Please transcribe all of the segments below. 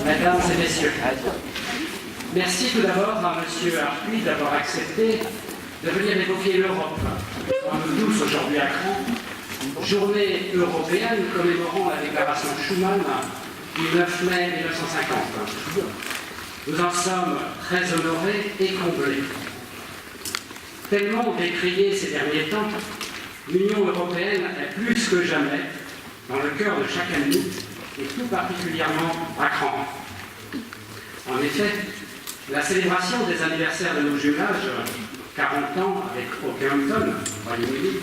Mesdames et messieurs, merci tout d'abord à M. Arpuis d'avoir accepté de venir évoquer l'Europe. Nous tous aujourd'hui à Cran, journée européenne commémorant la déclaration Schuman du 9 mai 1950. Nous en sommes très honorés et comblés. Tellement décriée ces derniers temps, l'Union européenne est plus que jamais dans le cœur de chacun de nous, et tout particulièrement à Cran. En effet, la célébration des anniversaires de nos jumelages, 40 ans avec Okehampton, Royaume-Uni,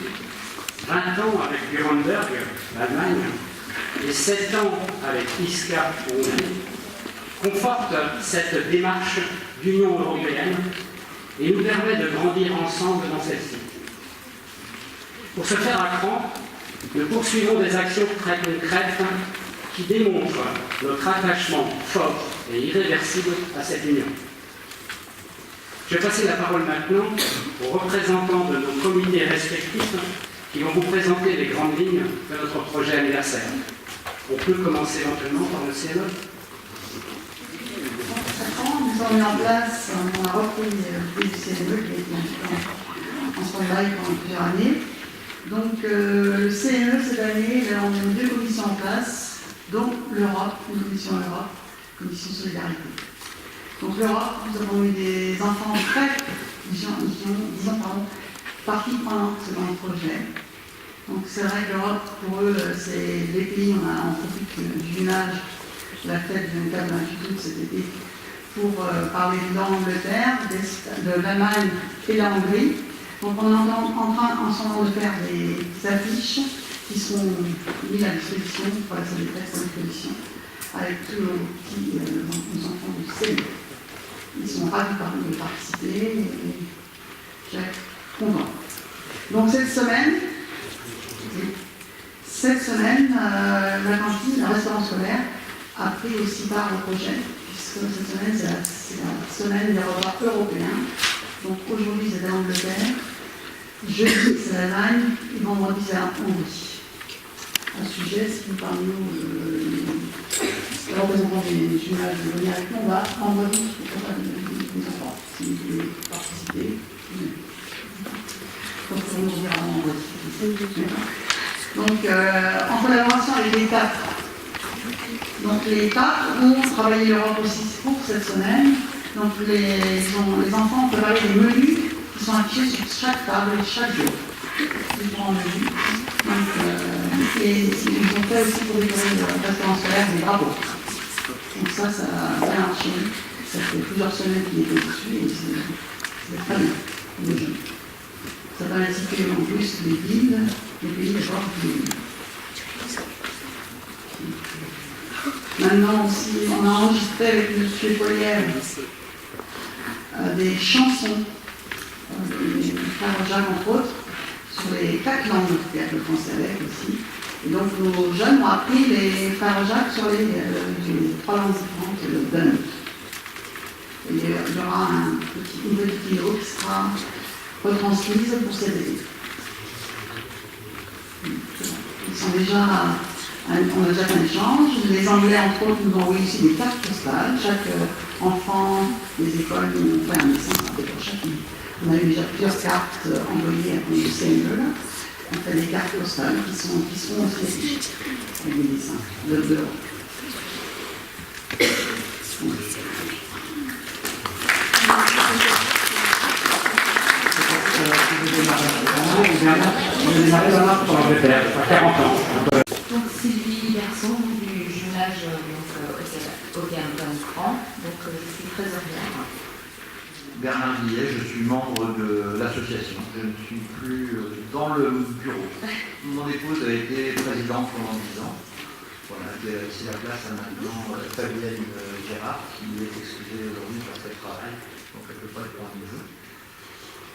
20 ans avec Nuremberg, l'Allemagne, et 7 ans avec Iska, Hongrie, conforte cette démarche d'Union européenne et nous permet de grandir ensemble dans celle-ci. Pour ce faire à Cran, nous poursuivons des actions très concrètes qui démontrent notre attachement fort et irréversible à cette union. Je vais passer la parole maintenant aux représentants de nos comités respectifs qui vont vous présenter les grandes lignes de notre projet anniversaire. On peut commencer éventuellement par le CNE. Nous avons mis en place, on a repris le CNE qui est en stand-by pendant plusieurs années. Donc le CNE cette année, on a mis 2 commissions en place, dont l'Europe, une commission Europe, commission Solidarité. Donc l'Europe, nous avons eu des enfants très, disons, partie prenante dans le projet. Donc c'est vrai que l'Europe, pour eux, c'est les pays, on profite du jumelage, la fête du 24 août cet été, pour parler de l'Angleterre, de l'Allemagne et de la Hongrie. Donc on est en train en ce moment de faire des affiches qui seront mises à disposition pour la salle des textes à disposition avec tous nos petits nos enfants du CNE. Ils sont ravis de participer et j'ai content. Donc cette semaine, la cantine, le restaurant scolaire a pris aussi part au projet, puisque cette semaine c'est la semaine des repas européens. Donc aujourd'hui c'est l'Angleterre, jeudi c'est l'Allemagne et vendredi c'est la Hongrie. À ce sujet, si vous parlez les représentants des jumelage de venir avec nous, on va vendredi pour les enfants, si vous voulez participer. Donc on vous dira vendredi. Donc en collaboration avec l'État. Donc l'État vont travailler l'Europe aussi pour cette semaine. Donc les enfants ont préparé des menus qui sont affichés sur chaque table chaque jour. Différents menus. Donc, et ils ont fait aussi pour décorer le restaurant scolaire des drapeaux. Donc ça a bien marché. Ça fait plusieurs semaines qu'il était dessus et c'est très bien pour les jeunes. Ça va inciter en plus les villes, les pays d'abord les villes. Maintenant aussi, on a enregistré avec M. Poilière des chansons, des frères Jacques entre autres, sur les 4 langues, le français avec aussi. Et donc nos jeunes ont appris les frères Jacques sur les 3 langues différentes d'un autre. Et il y aura une petite vidéo qui sera retransmise pour cette année. Ils sont déjà, on a déjà fait un échange. Les Anglais, entre autres, nous ont envoyé aussi des cartes postales. Chaque enfant des écoles nous ont fait un dessin pour chacun. On a eu déjà plusieurs cartes envoyées à le CNE. On fait des cartes postales qui seront aussi affichées avec des dessins de l'Europe. On a démarré dans l'art pour l'Angleterre, à 40 ans. Donc Sylvie Garçon du jumelage Okehampton Cran, donc je suis trésorière. Bernard Guillet, je suis membre de l'association. Je ne suis plus dans le bureau. Mon épouse a été présidente pendant 10 ans. Voilà, j'ai laissé la place à maintenant Fabienne Gérard, qui est excusée aujourd'hui par ses travail, donc elle ne peut pas être parmi nous.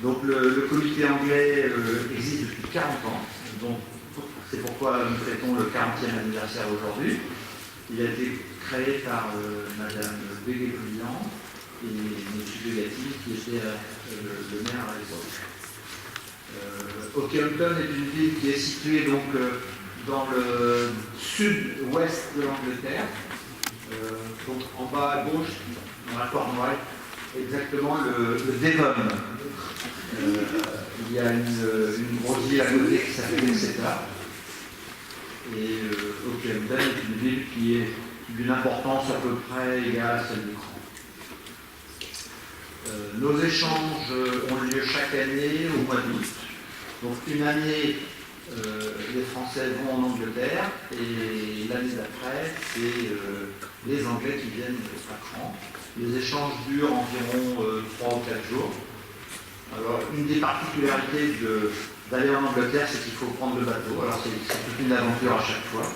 Donc le comité anglais existe depuis 40 ans, donc c'est pourquoi nous fêtons le 40e anniversaire aujourd'hui. Il a été créé par Madame Béguet-Bouillant et M. Begati, qui était le maire à l'époque. Okehampton est une ville qui est située donc dans le sud-ouest de l'Angleterre, Donc en bas à gauche, dans la cornouaille, exactement le Devon. Il y a une grosse ville à côté qui s'appelle Exeter. Et Oakland est une ville qui est d'une importance à peu près égale à celle du Cran. Nos échanges ont lieu chaque année au mois d'août. Donc une année, les Français vont en Angleterre et l'année d'après, c'est les Anglais qui viennent à Cran. Les échanges durent environ 3 ou 4 jours. Alors une des particularités d'aller en Angleterre, c'est qu'il faut prendre le bateau. Alors c'est toute une aventure à chaque fois.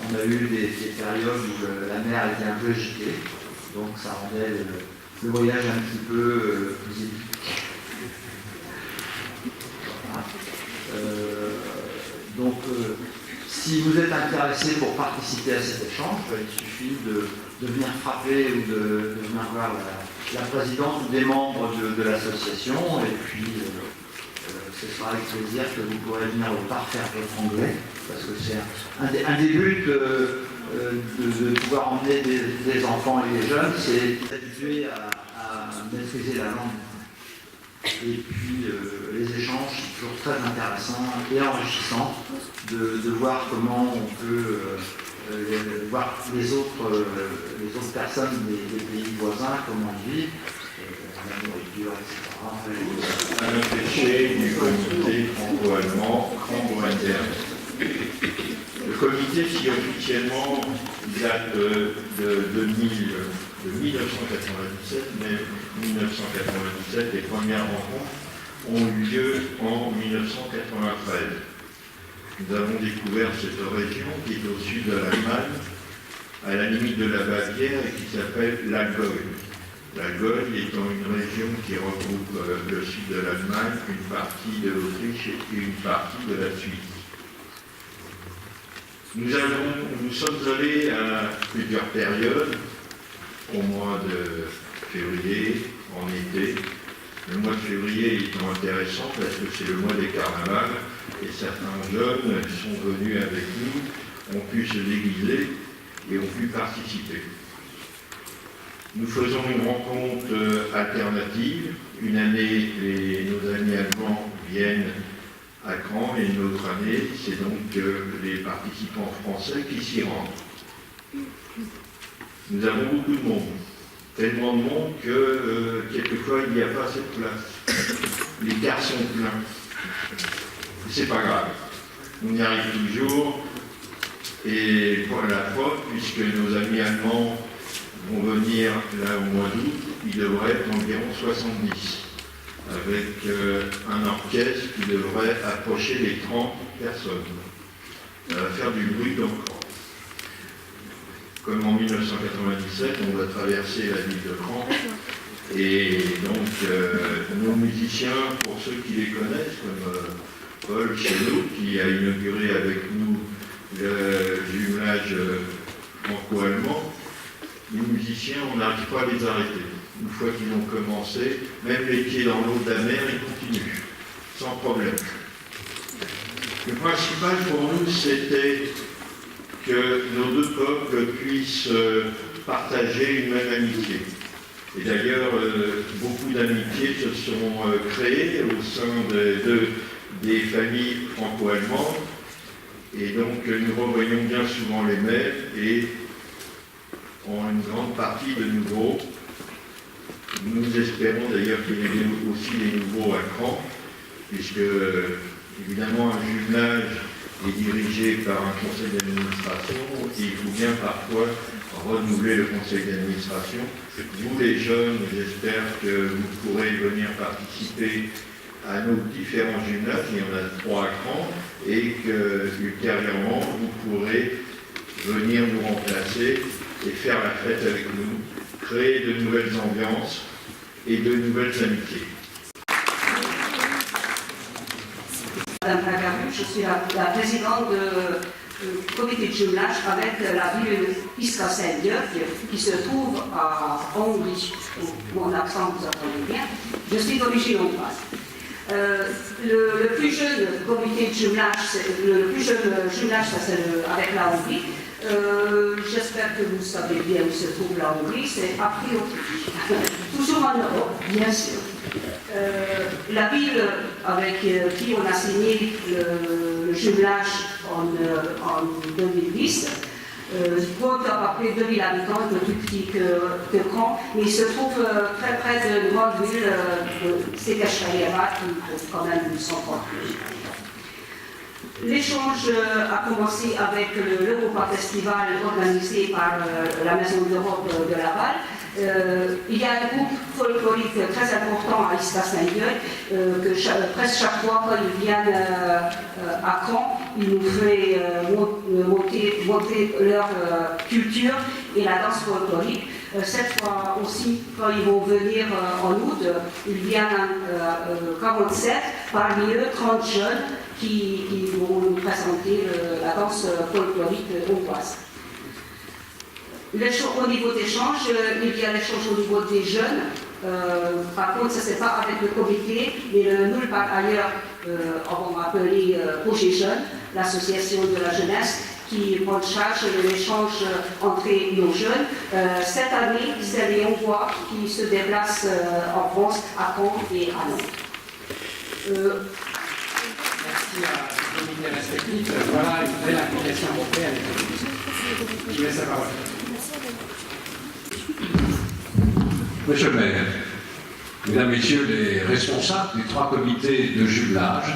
On a eu des périodes où la mer était un peu agitée, donc ça rendait le voyage un petit peu plus épique. Donc, si vous êtes intéressé pour participer à cet échange, il suffit de venir frapper ou de venir voir la présidente ou des membres de l'association, et puis ce sera avec plaisir que vous pourrez venir parfaire votre anglais, parce que c'est un des buts de pouvoir emmener des enfants et des jeunes, c'est d'habituer à maîtriser la langue. Et puis les échanges, c'est toujours très intéressant et enrichissant de voir comment on peut voir les autres personnes des pays voisins, comment ils vivent, la nourriture, etc. Un empêché du comité franco-allemand Cran-Bretagne. Le comité, qui officiellement date de 1997, mais 1997, les premières rencontres ont eu lieu en 1993. Nous avons découvert cette région qui est au sud de l'Allemagne, à la limite de la Bavière, et qui s'appelle la Goye. La Goye étant une région qui regroupe le sud de l'Allemagne, une partie de l'Autriche et une partie de la Suisse. Nous sommes allés à plusieurs périodes, au mois de février, en été. Le mois de février étant intéressant parce que c'est le mois des carnavals et certains jeunes sont venus avec nous, ont pu se déguiser et ont pu participer. Nous faisons une rencontre alternative. Une année, nos amis allemands viennent à Cran et une autre année, c'est donc les participants français qui s'y rendent. Nous avons beaucoup de monde. Tellement de monde que quelquefois il n'y a pas assez de place. Les cars sont pleins. C'est pas grave. On y arrive toujours. Et pour la fois, puisque nos amis allemands vont venir là au mois d'août, il devrait être environ 70, avec un orchestre qui devrait approcher les 30 personnes. Ça va faire du bruit d'encore. Comme en 1997, on va traverser la ville de Cran. Et donc, nos musiciens, pour ceux qui les connaissent, comme Paul Chelot, qui a inauguré avec nous le jumelage franco-allemand, les musiciens, on n'arrive pas à les arrêter. Une fois qu'ils ont commencé, même les pieds dans l'eau de la mer, ils continuent, sans problème. Le principal pour nous, c'était que nos deux peuples puissent partager une même amitié. Et d'ailleurs, beaucoup d'amitiés se sont créées au sein des familles franco-allemandes. Et donc, nous revoyons bien souvent les mêmes et en une grande partie de nouveaux. Nous espérons d'ailleurs qu'il y ait aussi des nouveaux à Cran, puisque, évidemment, un jumelage est dirigé par un conseil d'administration et il faut bien parfois renouveler le conseil d'administration. Vous les jeunes, j'espère que vous pourrez venir participer à nos différents jumelages, il y en a 3 à Cran, et que ultérieurement vous pourrez venir nous remplacer et faire la fête avec nous, créer de nouvelles ambiances et de nouvelles amitiés. Madame Lagarde, je suis la présidente du comité de jumelage avec la ville Piskaselje, qui se trouve en Hongrie. Mon accent, vous entendez bien. Je suis d'origine hongroise. Le plus jeune comité de jumelage, le plus jeune jumelage, c'est avec la Hongrie. J'espère que vous savez bien où se trouve la Hongrie, c'est a priori. Toujours en Europe, bien sûr. La ville avec qui on a signé le jumelage en 2010 compte à peu près 2000 habitants, un peu plus petit que Caen, mais il se trouve très près d'une grande ville, Székesfehérvár, qui compte quand même 130 000. L'échange a commencé avec l'Europa Festival organisé par la Maison de l'Europe de Laval. Il y a un groupe folklorique très important à Istasnaïeux, que presque chaque fois quand ils viennent à Caen, ils nous font monter leur culture et la danse folklorique. Cette fois aussi, quand ils vont venir en août, ils viennent 47, parmi eux 30 jeunes qui vont nous présenter la danse folklorique hongroise. Au niveau d'échange, il y a l'échange au niveau des jeunes. Par contre, ce n'est pas avec le comité, mais nous, par ailleurs, on va appeler Projet Jeunes, l'association de la jeunesse, qui prend en charge l'échange entre nos jeunes. Cette année, c'est les Hongrois qui se déplacent en France, à Caen et à Nantes. Merci à comité respectif. Voilà une belle application européenne. Je laisse la parole. Monsieur le maire, mesdames, messieurs les responsables des 3 comités de jumelage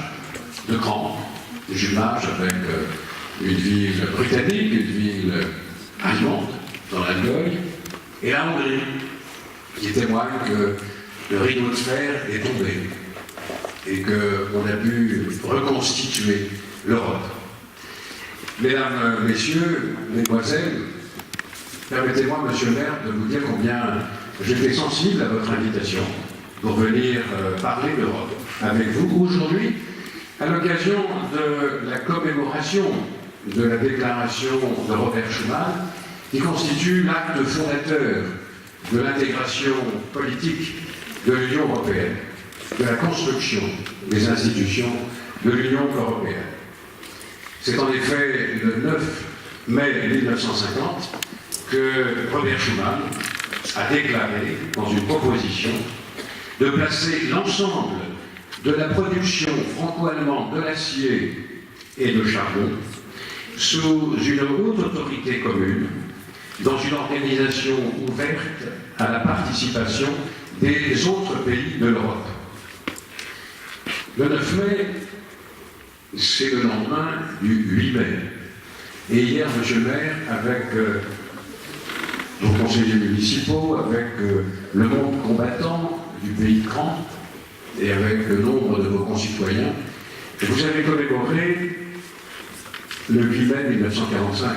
de Caen, de jumelage avec une ville britannique, une ville allemande dans l'Algol, et la Hongrie, qui témoigne que le rideau de fer est tombé et qu'on a pu reconstituer l'Europe. Mesdames, messieurs, mesdemoiselles, permettez-moi, monsieur le maire, de vous dire combien j'étais sensible à votre invitation pour venir parler d'Europe avec vous aujourd'hui, à l'occasion de la commémoration de la déclaration de Robert Schuman, qui constitue l'acte fondateur de l'intégration politique de l'Union européenne, de la construction des institutions de l'Union européenne. C'est en effet le 9 mai 1950 que Robert Schuman a déclaré dans une proposition de placer l'ensemble de la production franco-allemande de l'acier et de charbon sous une haute autorité commune, dans une organisation ouverte à la participation des autres pays de l'Europe. Le 9 mai, c'est le lendemain du 8 mai. Et hier, monsieur le maire, avec vos conseillers municipaux, avec le monde combattant du pays de Caen et avec le nombre de vos concitoyens, vous avez commémoré le 8 mai 1945,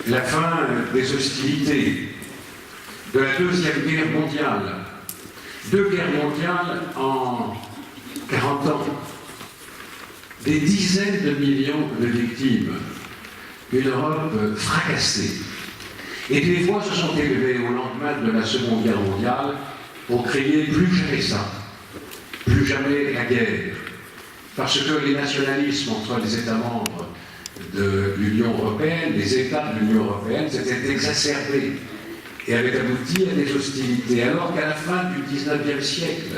la fin des hostilités de la Deuxième Guerre mondiale. 2 guerres mondiales en 40 ans. Des dizaines de millions de victimes. Une Europe fracassée. Et des voix se sont élevées au lendemain de la Seconde Guerre mondiale pour crier plus jamais ça, plus jamais la guerre. Parce que les nationalismes entre les États membres de l'Union européenne, les États de l'Union européenne, s'étaient exacerbés et avaient abouti à des hostilités. Alors qu'à la fin du XIXe siècle,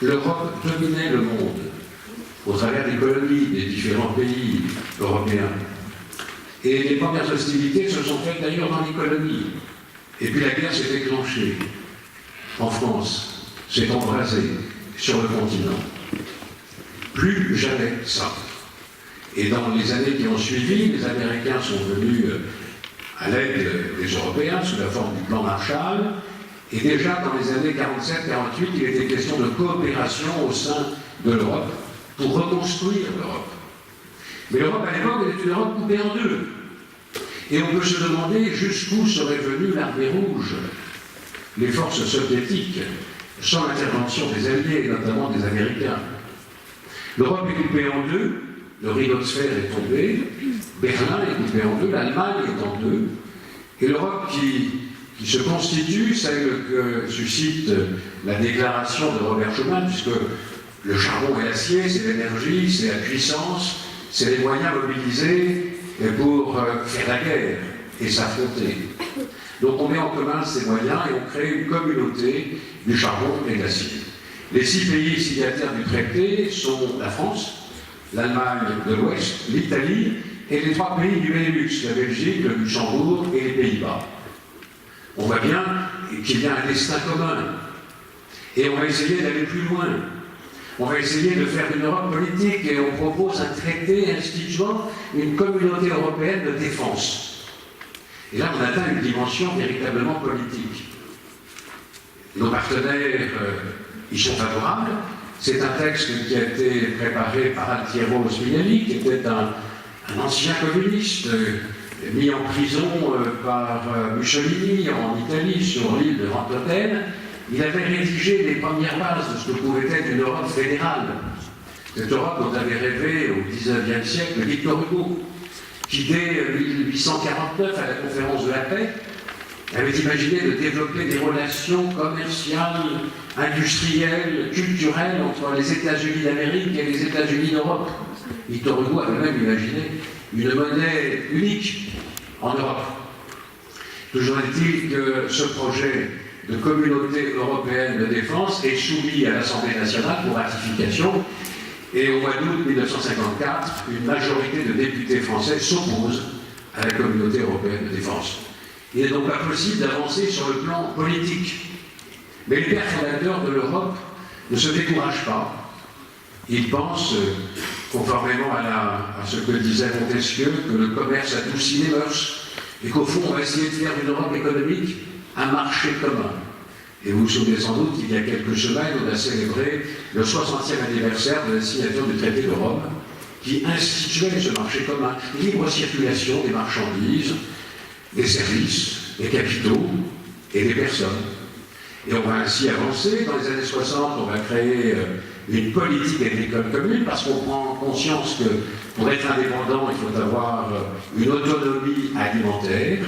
l'Europe dominait le monde au travers des colonies des différents pays européens. Et les premières hostilités se sont faites d'ailleurs dans les colonies. Et puis la guerre s'est déclenchée en France, s'est embrasée sur le continent. Plus jamais ça. Et dans les années qui ont suivi, les Américains sont venus à l'aide des Européens sous la forme du plan Marshall. Et déjà dans les années 47-48, il était question de coopération au sein de l'Europe pour reconstruire l'Europe. Mais l'Europe à l'époque était une Europe coupée en 2. Et on peut se demander jusqu'où serait venue l'armée rouge, les forces soviétiques, sans l'intervention des Alliés, et notamment des Américains. L'Europe est coupée en 2, le rideau de fer est tombé, Berlin est coupé en 2, l'Allemagne est en 2, et l'Europe qui se constitue, celle que suscite la déclaration de Robert Schuman, puisque le charbon et l'acier, c'est l'énergie, c'est la puissance, c'est les moyens mobilisés pour faire la guerre et s'affronter. Donc on met en commun ces moyens et on crée une communauté du charbon et de l'acier. Les 6 pays signataires du traité sont la France, l'Allemagne de l'Ouest, l'Italie et les 3 pays du Benelux, la Belgique, le Luxembourg et les Pays-Bas. On voit bien qu'il y a un destin commun. Et on va essayer d'aller plus loin. On va essayer de faire une Europe politique et on propose un traité instituant une communauté européenne de défense. Et là, on atteint une dimension véritablement politique. Nos partenaires y sont favorables. C'est un texte qui a été préparé par Altiero Spinelli, qui était un ancien communiste mis en prison par Mussolini en Italie sur l'île de Ventotene. Il avait rédigé les premières bases de ce que pouvait être une Europe fédérale. Cette Europe dont avait rêvé au XIXe siècle Victor Hugo, qui dès 1849, à la conférence de la paix, avait imaginé de développer des relations commerciales, industrielles, culturelles entre les États-Unis d'Amérique et les États-Unis d'Europe. Victor Hugo avait même imaginé une monnaie unique en Europe. Toujours est-il que ce projet de communauté européenne de défense est soumis à l'Assemblée nationale pour ratification. Et au mois d'août 1954, une majorité de députés français s'oppose à la communauté européenne de défense. Il n'est donc pas possible d'avancer sur le plan politique. Mais les pères fondateurs de l'Europe ne se découragent pas. Ils pensent, conformément à ce que disait Montesquieu, que le commerce adoucit les mœurs et qu'au fond, on va essayer de faire une Europe économique un marché commun. Et vous vous souvenez sans doute qu'il y a quelques semaines, on a célébré le 60e anniversaire de la signature du traité de Rome, qui instituait ce marché commun, libre circulation des marchandises, des services, des capitaux et des personnes. Et on va ainsi avancer. Dans les années 60, on va créer une politique agricole commune, parce qu'on prend conscience que pour être indépendant, il faut avoir une autonomie alimentaire,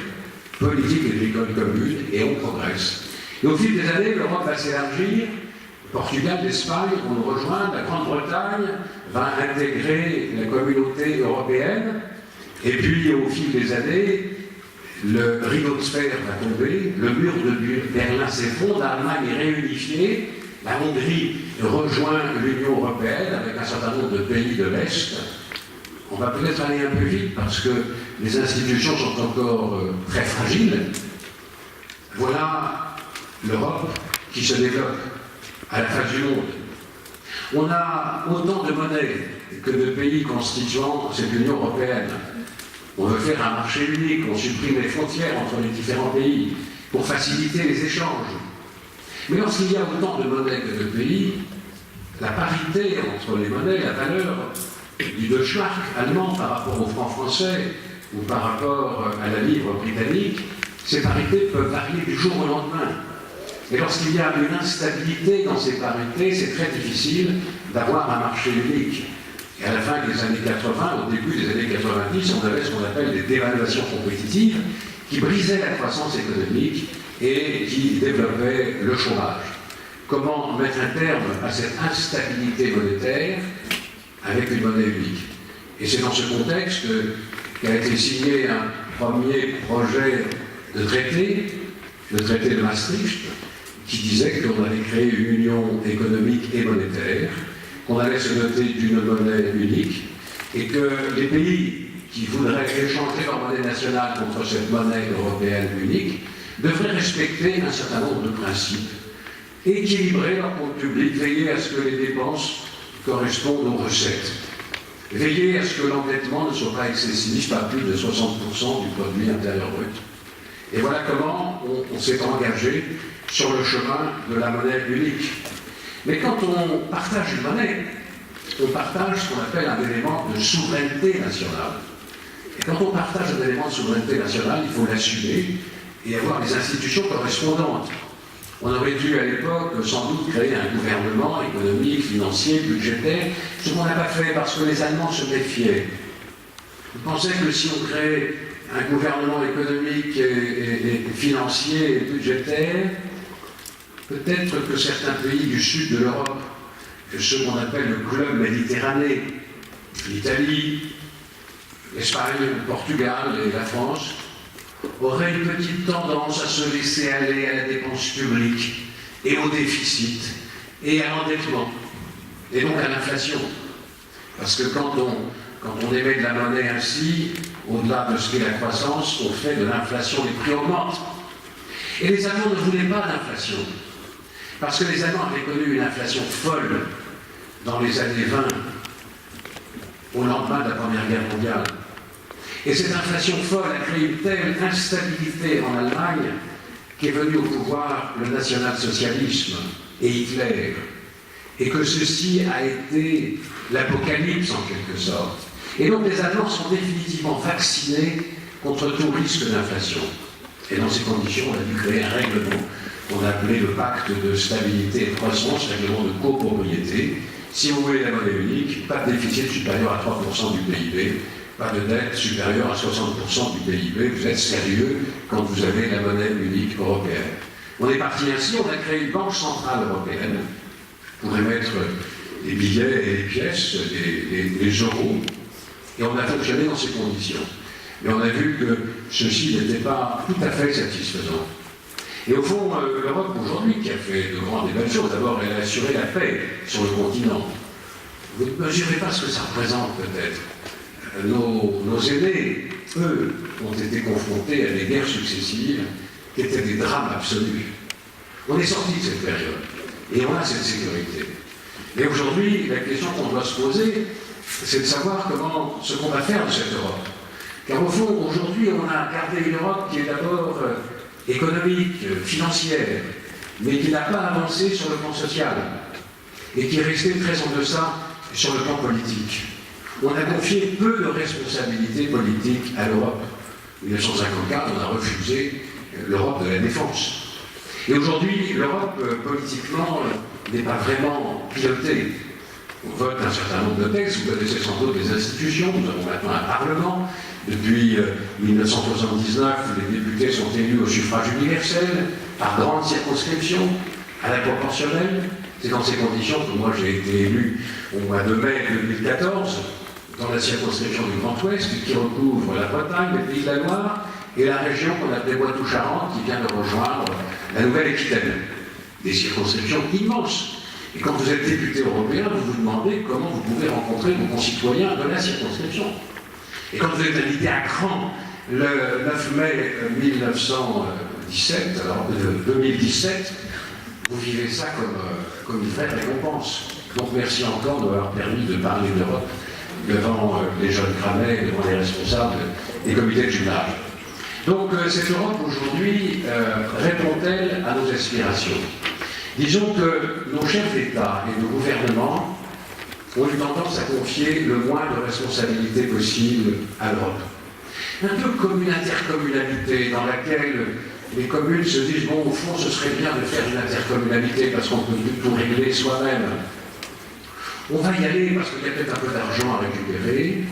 politique agricole commune, et on progresse. Et au fil des années, l'Europe va s'élargir. Portugal, l'Espagne vont nous rejoindre, la Grande-Bretagne va intégrer la communauté européenne, et puis au fil des années, le rideau de fer va tomber, le mur de Berlin s'effondre, l'Allemagne est réunifiée, la Hongrie rejoint l'Union européenne avec un certain nombre de pays de l'Est. On va peut-être aller un peu vite parce que les institutions sont encore très fragiles. Voilà l'Europe qui se développe à la face du monde. On a autant de monnaies que de pays constituant cette Union européenne. On veut faire un marché unique, on supprime les frontières entre les différents pays pour faciliter les échanges. Mais lorsqu'il y a autant de monnaies que de pays, la parité entre les monnaies, la valeur du Deutschmark allemand par rapport au franc français ou par rapport à la livre britannique, ces parités peuvent varier du jour au lendemain. Et lorsqu'il y a une instabilité dans ces parités, c'est très difficile d'avoir un marché unique. Et à la fin des années 80, au début des années 90, on avait ce qu'on appelle des dévaluations compétitives qui brisaient la croissance économique et qui développaient le chômage. Comment mettre un terme à cette instabilité monétaire avec une monnaie unique? Et c'est dans ce contexte qu'a été signé un premier projet de traité, le traité de Maastricht, qui disait qu'on allait créer une union économique et monétaire, qu'on allait se doter d'une monnaie unique, et que les pays qui voudraient échanger leur monnaie nationale contre cette monnaie européenne unique devraient respecter un certain nombre de principes, équilibrer leur compte public, veiller à ce que les dépenses correspondent aux recettes, veiller à ce que l'endettement ne soit pas excessif, pas plus de 60% du produit intérieur brut. Et voilà comment on s'est engagé sur le chemin de la monnaie unique. Mais quand on partage une monnaie, on partage ce qu'on appelle un élément de souveraineté nationale. Et quand on partage un élément de souveraineté nationale, il faut l'assumer et avoir des institutions correspondantes. On aurait dû à l'époque sans doute créer un gouvernement économique, financier, budgétaire, ce qu'on n'a pas fait parce que les Allemands se méfiaient. Ils pensaient que si on créait un gouvernement économique et financier et budgétaire, peut-être que certains pays du sud de l'Europe, ce qu'on appelle le club méditerranéen, l'Italie, l'Espagne, le Portugal et la France, auraient une petite tendance à se laisser aller à la dépense publique et au déficit et à l'endettement, et donc à l'inflation. Parce que quand on émet de la monnaie ainsi, au-delà de ce qu'est la croissance, on fait de l'inflation, les prix augmentent. Et les Allemands ne voulaient pas d'inflation, parce que les Allemands avaient connu une inflation folle dans les années 20, au lendemain de la Première Guerre mondiale. Et cette inflation folle a créé une telle instabilité en Allemagne qu'est venu au pouvoir le national-socialisme et Hitler, et que ceci a été l'apocalypse en quelque sorte. Et donc les Allemands sont définitivement vaccinés contre tout risque d'inflation. Et dans ces conditions, on a dû créer un règlement qu'on a appelé le pacte de stabilité et de croissance, règlement de copropriété. Si vous voulez la monnaie unique, pas de déficit supérieur à 3% du PIB, pas de dette supérieure à 60% du PIB, vous êtes sérieux quand vous avez la monnaie unique européenne. On est parti ainsi, on a créé une banque centrale européenne pour émettre les billets et les pièces, les euros, et on a fonctionné dans ces conditions. Mais on a vu que ceci n'était pas tout à fait satisfaisant. Et au fond, l'Europe aujourd'hui, qui a fait de grandes et belles choses, d'abord elle a assuré la paix sur le continent. Vous ne mesurez pas ce que ça représente peut-être. Nos aînés, eux, ont été confrontés à des guerres successives qui étaient des drames absolus. On est sorti de cette période et on a cette sécurité. Et aujourd'hui, la question qu'on doit se poser, c'est de savoir ce qu'on va faire de cette Europe. Car au fond, aujourd'hui, on a gardé une Europe qui est d'abord économique, financière, mais qui n'a pas avancé sur le plan social et qui est restée très en deçà sur le plan politique. On a confié peu de responsabilités politiques à l'Europe. En 1954, on a refusé l'Europe de la défense. Et aujourd'hui, l'Europe, politiquement, n'est pas vraiment pilotée. On vote un certain nombre de textes, vous connaissez sans doute les institutions, nous avons maintenant un Parlement. Depuis 1979, les députés sont élus au suffrage universel, par grande circonscription, à la proportionnelle. C'est dans ces conditions que moi j'ai été élu au mois de mai 2014, dans la circonscription du Grand Ouest, qui recouvre la Bretagne, le Pays de la Loire, et la région qu'on appelait Poitou-Charentes, qui vient de rejoindre la Nouvelle-Aquitaine. Des circonscriptions immenses. Et quand vous êtes député européen, vous vous demandez comment vous pouvez rencontrer vos concitoyens de la circonscription. Et quand vous êtes invité à Cran, le 9 mai 2017, vous vivez ça comme une vraie récompense. Donc merci encore de m'avoir permis de parler de l'Europe devant les jeunes cramés, devant les responsables des comités de jumelage. Donc cette Europe aujourd'hui répond-elle à nos aspirations? Disons que nos chefs d'État et de gouvernement ont eu tendance à confier le moins de responsabilités possible à l'Europe. Un peu comme une intercommunalité dans laquelle les communes se disent « bon, au fond, ce serait bien de faire une intercommunalité parce qu'on peut tout régler soi-même. On va y aller parce qu'il y a peut-être un peu d'argent à récupérer.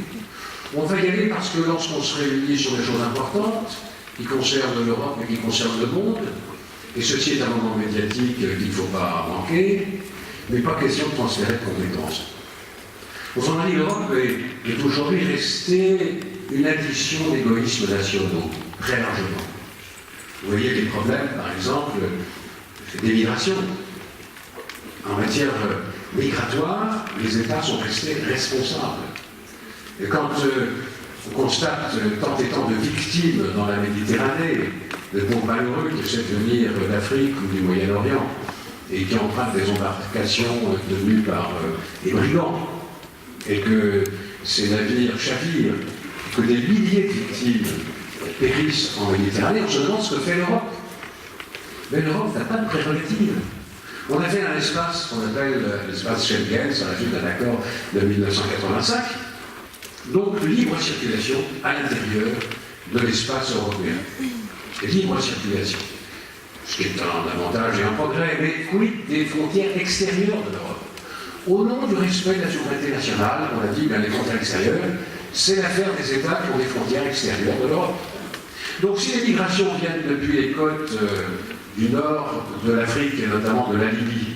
On va y aller parce que lorsqu'on se réunit sur des choses importantes, qui concernent l'Europe et qui concernent le monde, et ceci est un moment médiatique qu'il ne faut pas manquer, mais pas question de transférer de compétences. Autrement dit, l'Europe est aujourd'hui restée une addition d'égoïsmes nationaux, très largement. Vous voyez les problèmes, par exemple, des migrations. En matière migratoire, les États sont restés responsables. Et quand on constate tant et tant de victimes dans la Méditerranée, de pauvres malheureux qui essaient de venir d'Afrique ou du Moyen-Orient et qui empruntent des embarcations tenues par des brigands, et que ces navires chavirent, que des milliers de victimes périssent en Méditerranée, on se demande ce que fait l'Europe. Mais l'Europe n'a pas de prérogative. On a fait un espace qu'on appelle l'espace Schengen, ça résulte d'un accord de 1985, donc libre circulation à l'intérieur de l'espace européen. Libre circulation, ce qui est un avantage et un progrès, mais oui, des frontières extérieures de l'Europe. Au nom du respect de la souveraineté nationale, on a dit, bien les frontières extérieures, c'est l'affaire des États qui ont les frontières extérieures de l'Europe. Donc si les migrations viennent depuis les côtes du nord de l'Afrique et notamment de la Libye,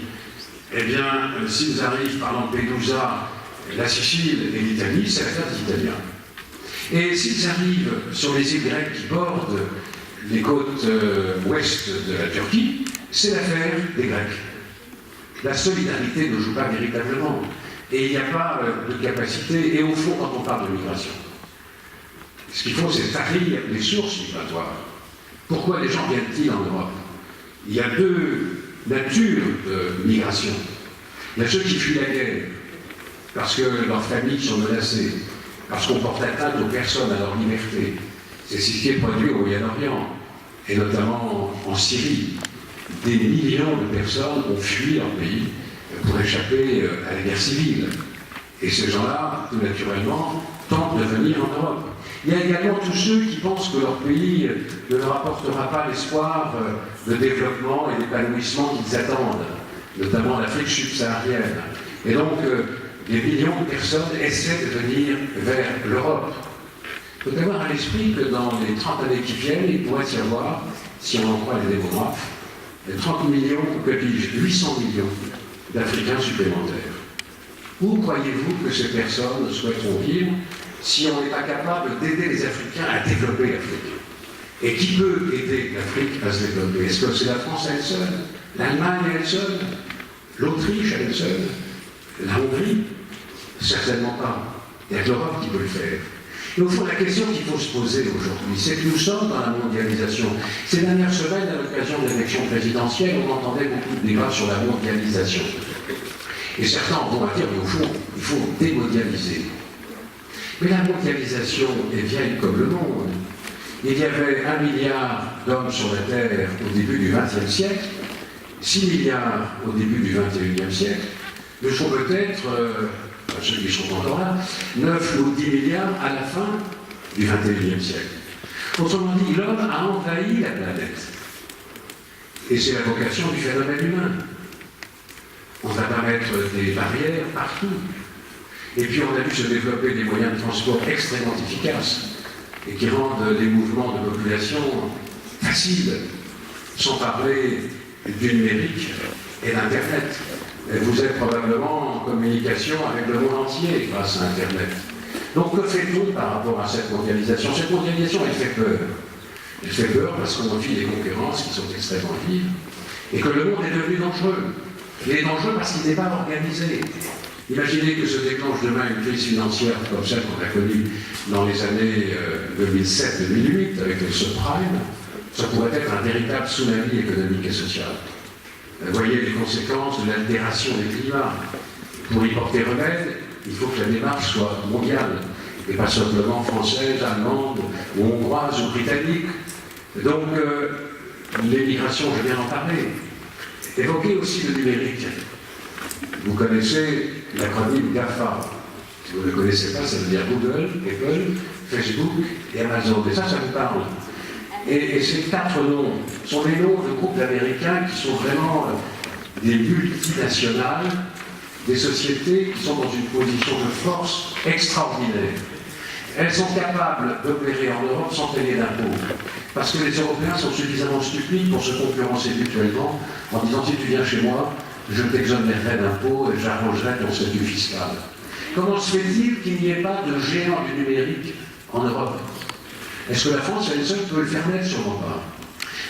eh bien, s'ils arrivent par Lampedusa, la Sicile et l'Italie, c'est l'affaire des Italiens. Et s'ils arrivent sur les îles grecques qui bordent les côtes ouest de la Turquie, c'est l'affaire des Grecs. La solidarité ne joue pas véritablement. Et il n'y a pas de capacité. Et au fond, quand on parle de migration, ce qu'il faut, c'est tarir les sources migratoires. Pourquoi les gens viennent-ils en Europe? Il y a deux natures de migration. Il y a ceux qui fuient la guerre, parce que leurs familles sont menacées, parce qu'on porte atteinte aux personnes, à leur liberté. C'est ce qui est produit au Moyen-Orient, et notamment en Syrie. Des millions de personnes ont fui leur pays pour échapper à la guerre civile. Et ces gens-là, tout naturellement, tentent de venir en Europe. Il y a également tous ceux qui pensent que leur pays ne leur apportera pas l'espoir de développement et d'épanouissement qu'ils attendent, notamment l'Afrique subsaharienne. Et donc, des millions de personnes essaient de venir vers l'Europe. Il faut avoir à l'esprit que dans les 30 années qui viennent, il pourrait y avoir, si on en croit les démographes, 30 millions, 800 millions d'Africains supplémentaires. Où croyez-vous que ces personnes souhaiteront vivre si on n'est pas capable d'aider les Africains à développer l'Afrique? Et qui peut aider l'Afrique à se développer? Est-ce que c'est la France elle seule? L'Allemagne elle seule? L'Autriche elle seule? La Hongrie? Certainement pas. Il n'y a que l'Europe qui peut le faire. Et au fond, la question qu'il faut se poser aujourd'hui, c'est que nous sommes dans la mondialisation. Ces dernières semaines, à l'occasion de l'élection présidentielle, on entendait beaucoup de débats sur la mondialisation. Et certains vont dire, mais au fond, il faut démondialiser. Mais la mondialisation est vieille comme le monde. Il y avait 1 milliard d'hommes sur la Terre au début du XXe siècle, 6 milliards au début du XXIe siècle. Nous sont peut-être, ceux qui sont encore là, 9 ou 10 milliards à la fin du XXIe siècle. Autrement dit, l'homme a envahi la planète. Et c'est la vocation du phénomène humain. On va pas mettre des barrières partout. Et puis on a vu se développer des moyens de transport extrêmement efficaces et qui rendent les mouvements de population faciles, sans parler du numérique et d'Internet. Vous êtes probablement en communication avec le monde entier grâce à Internet. Donc que fait-on par rapport à cette mondialisation? Cette mondialisation, elle fait peur. Elle fait peur parce qu'on vit des concurrences qui sont extrêmement vives et que le monde est devenu dangereux. Il est dangereux parce qu'il n'est pas organisé. Imaginez que se déclenche demain une crise financière comme celle qu'on a connue dans les années 2007-2008 avec le subprime. Ça pourrait être un véritable tsunami économique et social. Vous voyez les conséquences de l'altération des climats. Pour y porter remède, il faut que la démarche soit mondiale, et pas simplement française, allemande, ou hongroise, ou britannique. Donc, les migrations, je viens d'en parler. Évoquez aussi le numérique. Vous connaissez l'acronyme GAFA. Si vous ne le connaissez pas, ça veut dire Google, Apple, Facebook et Amazon. Et ça vous parle. Et ces 4 noms sont des noms de groupes d'Américains qui sont vraiment des multinationales, des sociétés qui sont dans une position de force extraordinaire. Elles sont capables d'opérer en Europe sans payer d'impôts. Parce que les Européens sont suffisamment stupides pour se concurrencer mutuellement en disant si tu viens chez moi, je t'exonérerai d'impôts et j'arrangerai ton statut fiscal. Comment se fait-il qu'il n'y ait pas de géant du numérique en Europe? Est-ce que la France, elle seule, peut le faire naître? Sûrement pas.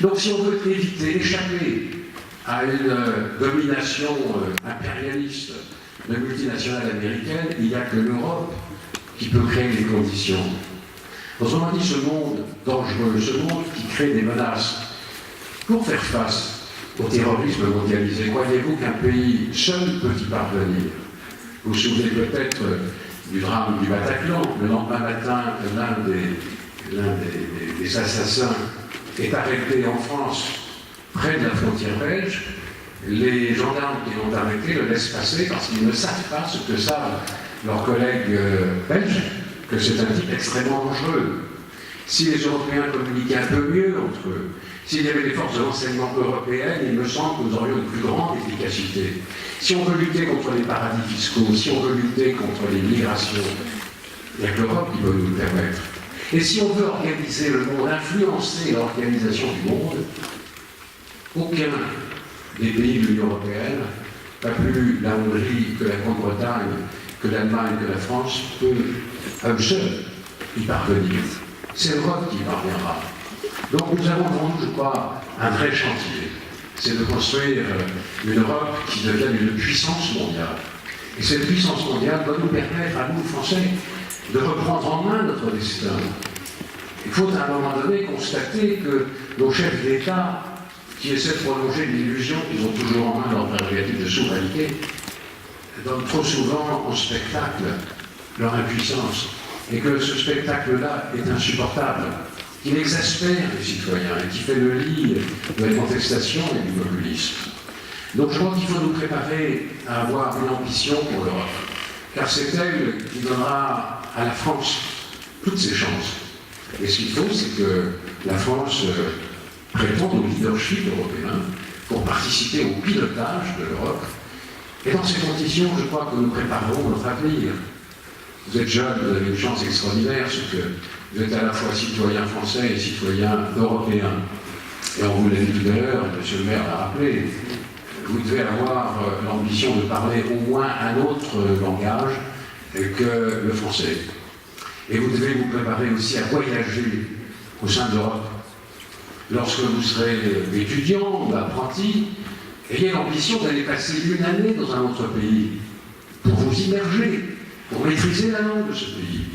Donc si on veut éviter, échapper à une domination impérialiste de multinationales américaines, il n'y a que l'Europe qui peut créer les conditions. Autrement dit, ce monde dangereux, ce monde qui crée des menaces, pour faire face au terrorisme mondialisé, croyez-vous qu'un pays seul peut y parvenir? Vous vous souvenez peut-être du drame du Bataclan. Le lendemain matin, l'un des assassins est arrêté en France, près de la frontière belge. Les gendarmes qui l'ont arrêté le laissent passer parce qu'ils ne savent pas ce que savent leurs collègues belges, que c'est un type extrêmement dangereux. Si les Européens communiquaient un peu mieux entre eux, s'il y avait des forces de renseignement européennes, il me semble que nous aurions une plus grande efficacité. Si on veut lutter contre les paradis fiscaux, si on veut lutter contre les migrations, il n'y a que l'Europe qui peut nous le permettre. Et si on veut organiser le monde, influencer l'organisation du monde, aucun des pays de l'Union européenne, pas plus la Hongrie que la Grande-Bretagne, que l'Allemagne, que la France, peut à eux seuls y parvenir. C'est l'Europe qui y parviendra. Donc nous avons devant nous, je crois, un vrai chantier. C'est de construire une Europe qui devienne une puissance mondiale. Et cette puissance mondiale doit nous permettre, à nous, Français, de reprendre en main notre destin. Il faut à un moment donné constater que nos chefs d'État, qui essaient de prolonger l'illusion qu'ils ont toujours en main leur prérogative de souveraineté, donnent trop souvent en spectacle leur impuissance. Et que ce spectacle-là est insupportable, qu'il exaspère les citoyens et qui fait le lit de la contestation et du populisme. Donc je crois qu'il faut nous préparer à avoir une ambition pour l'Europe, car c'est elle qui donnera à la France toutes ses chances. Et ce qu'il faut, c'est que la France prétende au leadership européen pour participer au pilotage de l'Europe. Et dans ces conditions, je crois que nous préparerons notre avenir. Vous êtes jeune, vous avez une chance extraordinaire, c'est que vous êtes à la fois citoyen français et citoyen européen. Et on vous l'a dit tout à l'heure, M. le maire l'a rappelé, vous devez avoir l'ambition de parler au moins un autre langage que le français. Et vous devez vous préparer aussi à voyager au sein de l'Europe. Lorsque vous serez étudiant ou apprenti, ayez l'ambition d'aller passer une année dans un autre pays pour vous immerger, pour maîtriser la langue de ce pays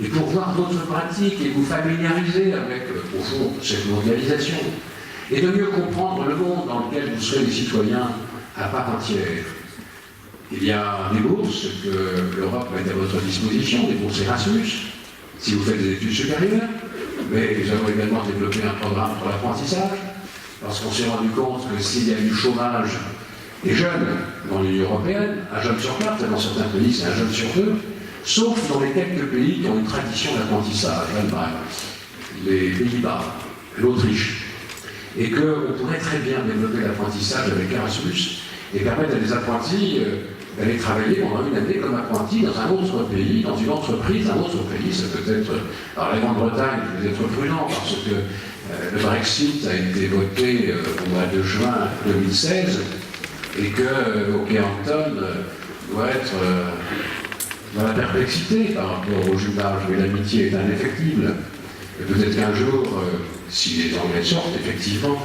et pour voir d'autres pratiques et vous familiariser avec, au fond, cette mondialisation et de mieux comprendre le monde dans lequel vous serez des citoyens à part entière. Il y a des bourses que l'Europe met à votre disposition, des bourses Erasmus, si vous faites des études supérieures, mais nous avons également développé un programme pour l'apprentissage, parce qu'on s'est rendu compte que s'il y a du chômage des jeunes dans l'Union européenne, un jeune sur quatre, dans certains pays c'est un jeune sur deux, sauf dans les quelques pays qui ont une tradition d'apprentissage, l'Allemagne, les Pays-Bas, l'Autriche, et qu'on pourrait très bien développer l'apprentissage avec Erasmus et permettre à des apprentis d'aller travailler pendant une année comme apprenti dans un autre pays, dans une entreprise d'un autre pays. Ça peut être, alors la Grande-Bretagne, il faut être prudent parce que le Brexit a été voté au mois de juin 2016 et que Okehampton doit être dans la perplexité par rapport au jumelage, mais l'amitié est indéfectible. Peut-être qu'un jour, si les Anglais sortent, effectivement,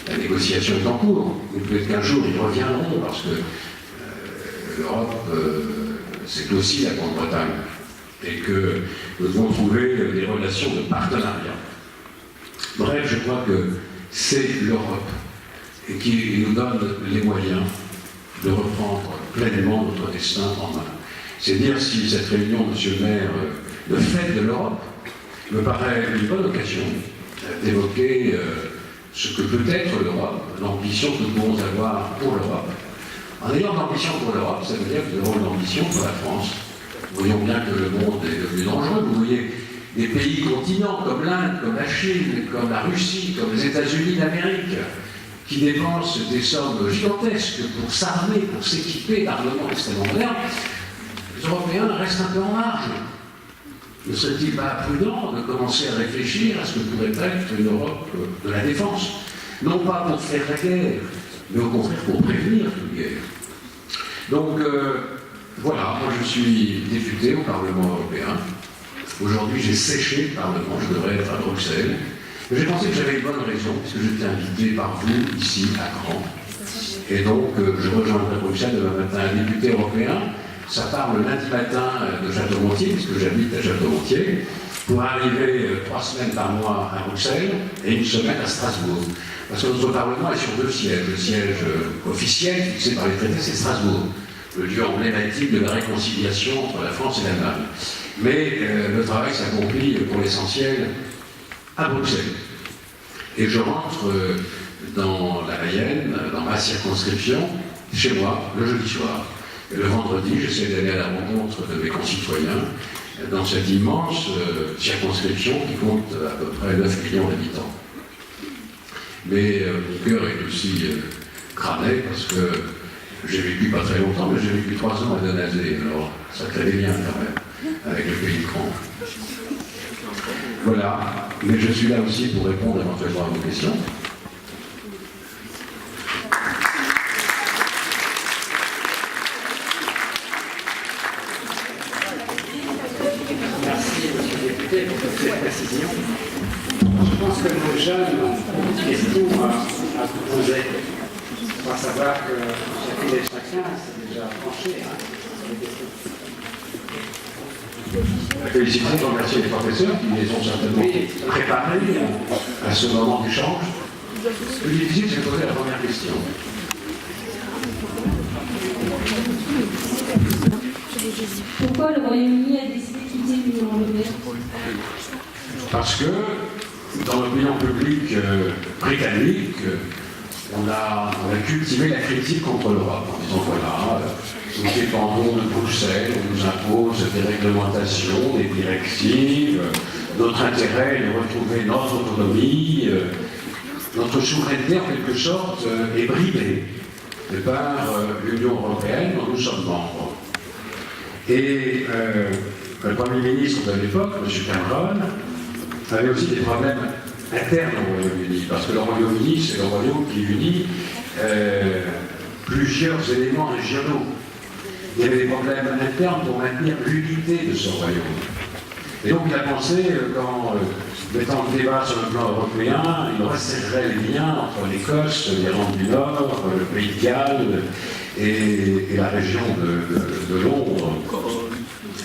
la négociation est en cours. Ou peut-être qu'un jour, ils reviendront parce que l'Europe, c'est aussi la Grande-Bretagne. Et que nous devons trouver des relations de partenariat. Bref, je crois que c'est l'Europe et qui nous donne les moyens de reprendre pleinement notre destin en main. C'est dire si cette réunion, Monsieur le maire, de fête de l'Europe, me paraît une bonne occasion d'évoquer ce que peut être l'Europe, l'ambition que nous pouvons avoir pour l'Europe. En ayant de l'ambition pour l'Europe, ça veut dire que nous avons une ambition pour la France. Nous voyons bien que le monde est devenu dangereux. Vous voyez des pays continents comme l'Inde, comme la Chine, comme la Russie, comme les États-Unis d'Amérique, qui dépensent des sommes gigantesques pour s'armer, pour s'équiper d'armements extrêmement modernes. Les Européens restent un peu en marge. Ne serait-il pas prudent de commencer à réfléchir à ce que pourrait être une Europe de la défense? Non pas pour faire la guerre, mais au contraire pour prévenir toute guerre. Donc, voilà, moi je suis député au Parlement européen. Aujourd'hui, j'ai séché le Parlement, je devrais être à Bruxelles. J'ai pensé que j'avais une bonne raison, puisque j'étais invité par vous, ici, à Caen. Et donc, je rejoindrai Bruxelles demain matin, un député européen. Ça part le lundi matin de Château-Gontier, puisque j'habite à Château-Gontier, pour arriver 3 semaines par mois à Bruxelles et 1 semaine à Strasbourg. Parce que notre Parlement est sur 2 sièges. Le siège officiel, fixé par les traités, c'est Strasbourg, le lieu emblématique de la réconciliation entre la France et l'Allemagne. Mais le travail s'accomplit pour l'essentiel à Bruxelles. Et je rentre dans la Mayenne, dans ma circonscription, chez moi, le jeudi soir. Et le vendredi, j'essaie d'aller à la rencontre de mes concitoyens dans cette immense circonscription qui compte à peu près 9 millions d'habitants. Mais mon cœur est aussi cramé parce que j'ai vécu pas très longtemps, mais j'ai vécu 3 ans à Denazé, alors ça crée des liens quand même avec le pays de Caen. Voilà, mais je suis là aussi pour répondre éventuellement à vos questions. Merci, monsieur le député. majorité pour cette précision. Je pense que nos jeunes ont une question à vous poser. On va savoir que chacun et chacun s'est déjà penché sur les questions. Félicitations, remercier les professeurs qui les ont certainement préparés à ce moment d'échange. Le plus difficile, c'est de poser la première question. Pourquoi le Royaume-Uni a décidé de quitter l'Union européenne? Parce que dans l'opinion publique britannique, on a cultivé la critique contre l'Europe en disant voilà, nous dépendons de Bruxelles, on nous impose des réglementations, des directives, notre intérêt est de retrouver notre autonomie, notre souveraineté en quelque sorte est bridée par l'Union européenne dont nous sommes membres. Et le Premier ministre de l'époque, M. Cameron, avait aussi des problèmes internes au Royaume-Uni, parce que le Royaume-Uni, c'est le royaume qui unit plusieurs éléments régionaux. Il y avait des problèmes internes pour maintenir l'unité de ce royaume. Et donc il a pensé qu'en mettant le débat sur le plan européen, il resserrerait les liens entre l'Écosse, l'Irlande du Nord, le Pays de Galles et la région de Londres.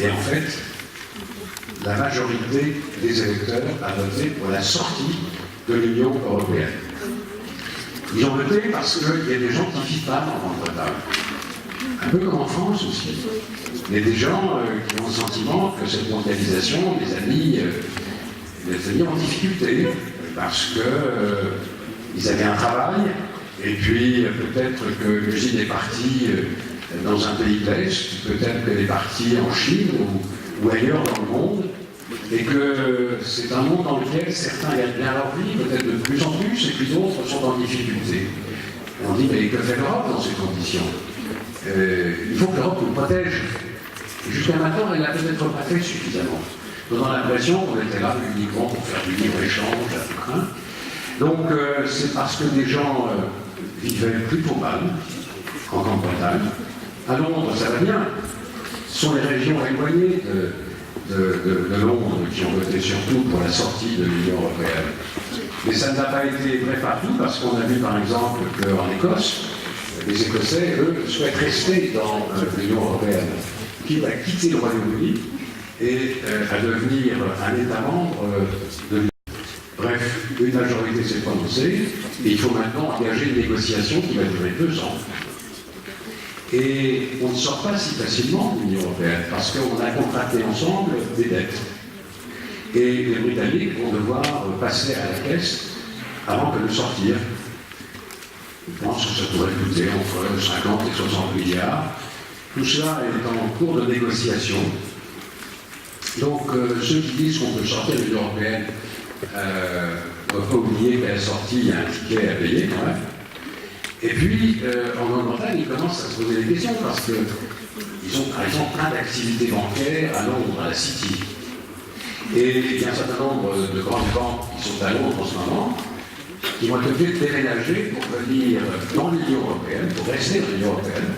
Et en fait, la majorité des électeurs a voté pour la sortie de l'Union européenne. Ils ont voté parce qu'il y a des gens qui vivent pas en Grande-Bretagne. Un peu comme en France aussi. Il y a des gens qui ont le sentiment que cette mondialisation, les amis en difficulté, parce qu'ils avaient un travail, et puis peut-être que l'usine est partie dans un pays de l'Est, peut-être qu'elle est partie en Chine ou ailleurs dans le monde, et que c'est un monde dans lequel certains gagnent bien leur vie, peut-être de plus en plus, et puis d'autres sont en difficulté. Et on dit, mais que fait l'Europe dans ces conditions? Il faut que l'Europe nous protège. Et jusqu'à maintenant, elle n'a peut-être pas fait suffisamment. On a l'impression qu'on était là uniquement pour faire du libre-échange à tout craint. Donc c'est parce que des gens vivaient plutôt mal en Grande-Bretagne. À Londres, ça va bien. Ce sont les régions éloignées de Londres qui ont voté surtout pour la sortie de l'Union européenne. Mais ça n'a pas été vrai partout, parce qu'on a vu par exemple qu'en Écosse, les Écossais, eux, souhaitent rester dans l'Union européenne, qui va quitter le Royaume-Uni et à devenir un État membre de l'Union. Bref, une majorité s'est prononcée, et il faut maintenant engager une négociation qui va durer 2 ans. Et on ne sort pas si facilement de l'Union européenne, parce qu'on a contracté ensemble des dettes. Et les Britanniques vont devoir passer à la caisse avant que de sortir. Je pense que ça pourrait coûter entre 50 et 60 milliards. Tout cela est en cours de négociation. Donc ceux qui disent qu'on peut sortir de l'Union européenne ne doivent pas oublier qu'à la sortie, il y a un ticket à payer quand même. Et puis, en Grande-Bretagne, ils commencent à se poser des questions parce qu'ils ont par exemple plein d'activités bancaires à Londres, à la City. Et il y a un certain nombre de grandes banques qui sont à Londres en ce moment, qui vont être obligés de déménager pour venir dans l'Union européenne, pour rester dans l'Union européenne,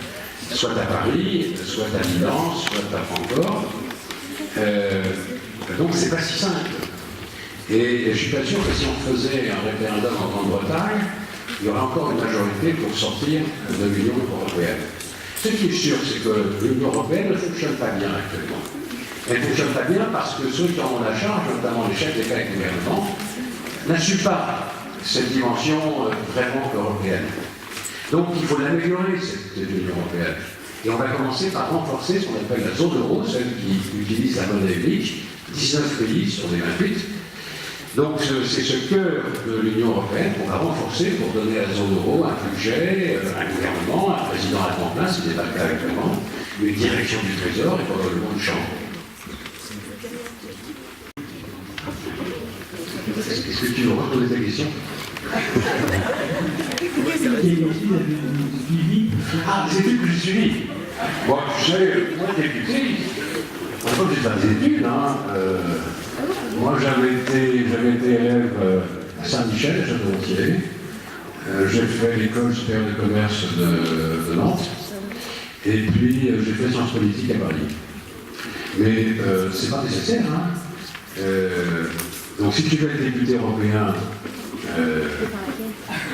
soit à Paris, soit à Milan, soit à Francfort. Donc c'est pas si simple. Et je suis pas sûr que si on faisait un référendum en Grande-Bretagne, il y aura encore une majorité pour sortir de l'Union européenne. Ce qui est sûr, c'est que l'Union européenne ne fonctionne pas bien actuellement. Elle ne fonctionne pas bien parce que ceux qui en ont la charge, notamment les chefs d'État et de gouvernement, n'assument pas cette dimension vraiment européenne. Donc il faut l'améliorer, cette Union européenne. Et on va commencer par renforcer ce qu'on appelle la zone euro, celle qui utilise la monnaie unique, 19 pays sur les 28. Donc c'est ce cœur de l'Union européenne qu'on va renforcer pour donner à la zone euro un budget, un gouvernement, un président à temps plein, ce n'est pas le cas actuellement, une direction du Trésor et probablement une chambre. Est-ce que tu veux reposer ta question? Ah, des études que j'ai suivies. Bon, tu sais, moi, député, enfin, j'ai pas des études, hein. Moi, j'avais été élève à Saint-Michel, à Château-Gontier. J'ai fait l'école supérieure de commerce de Nantes. Et puis, j'ai fait sciences politiques à Paris. Mais c'est pas nécessaire, hein. Donc si tu veux être député européen,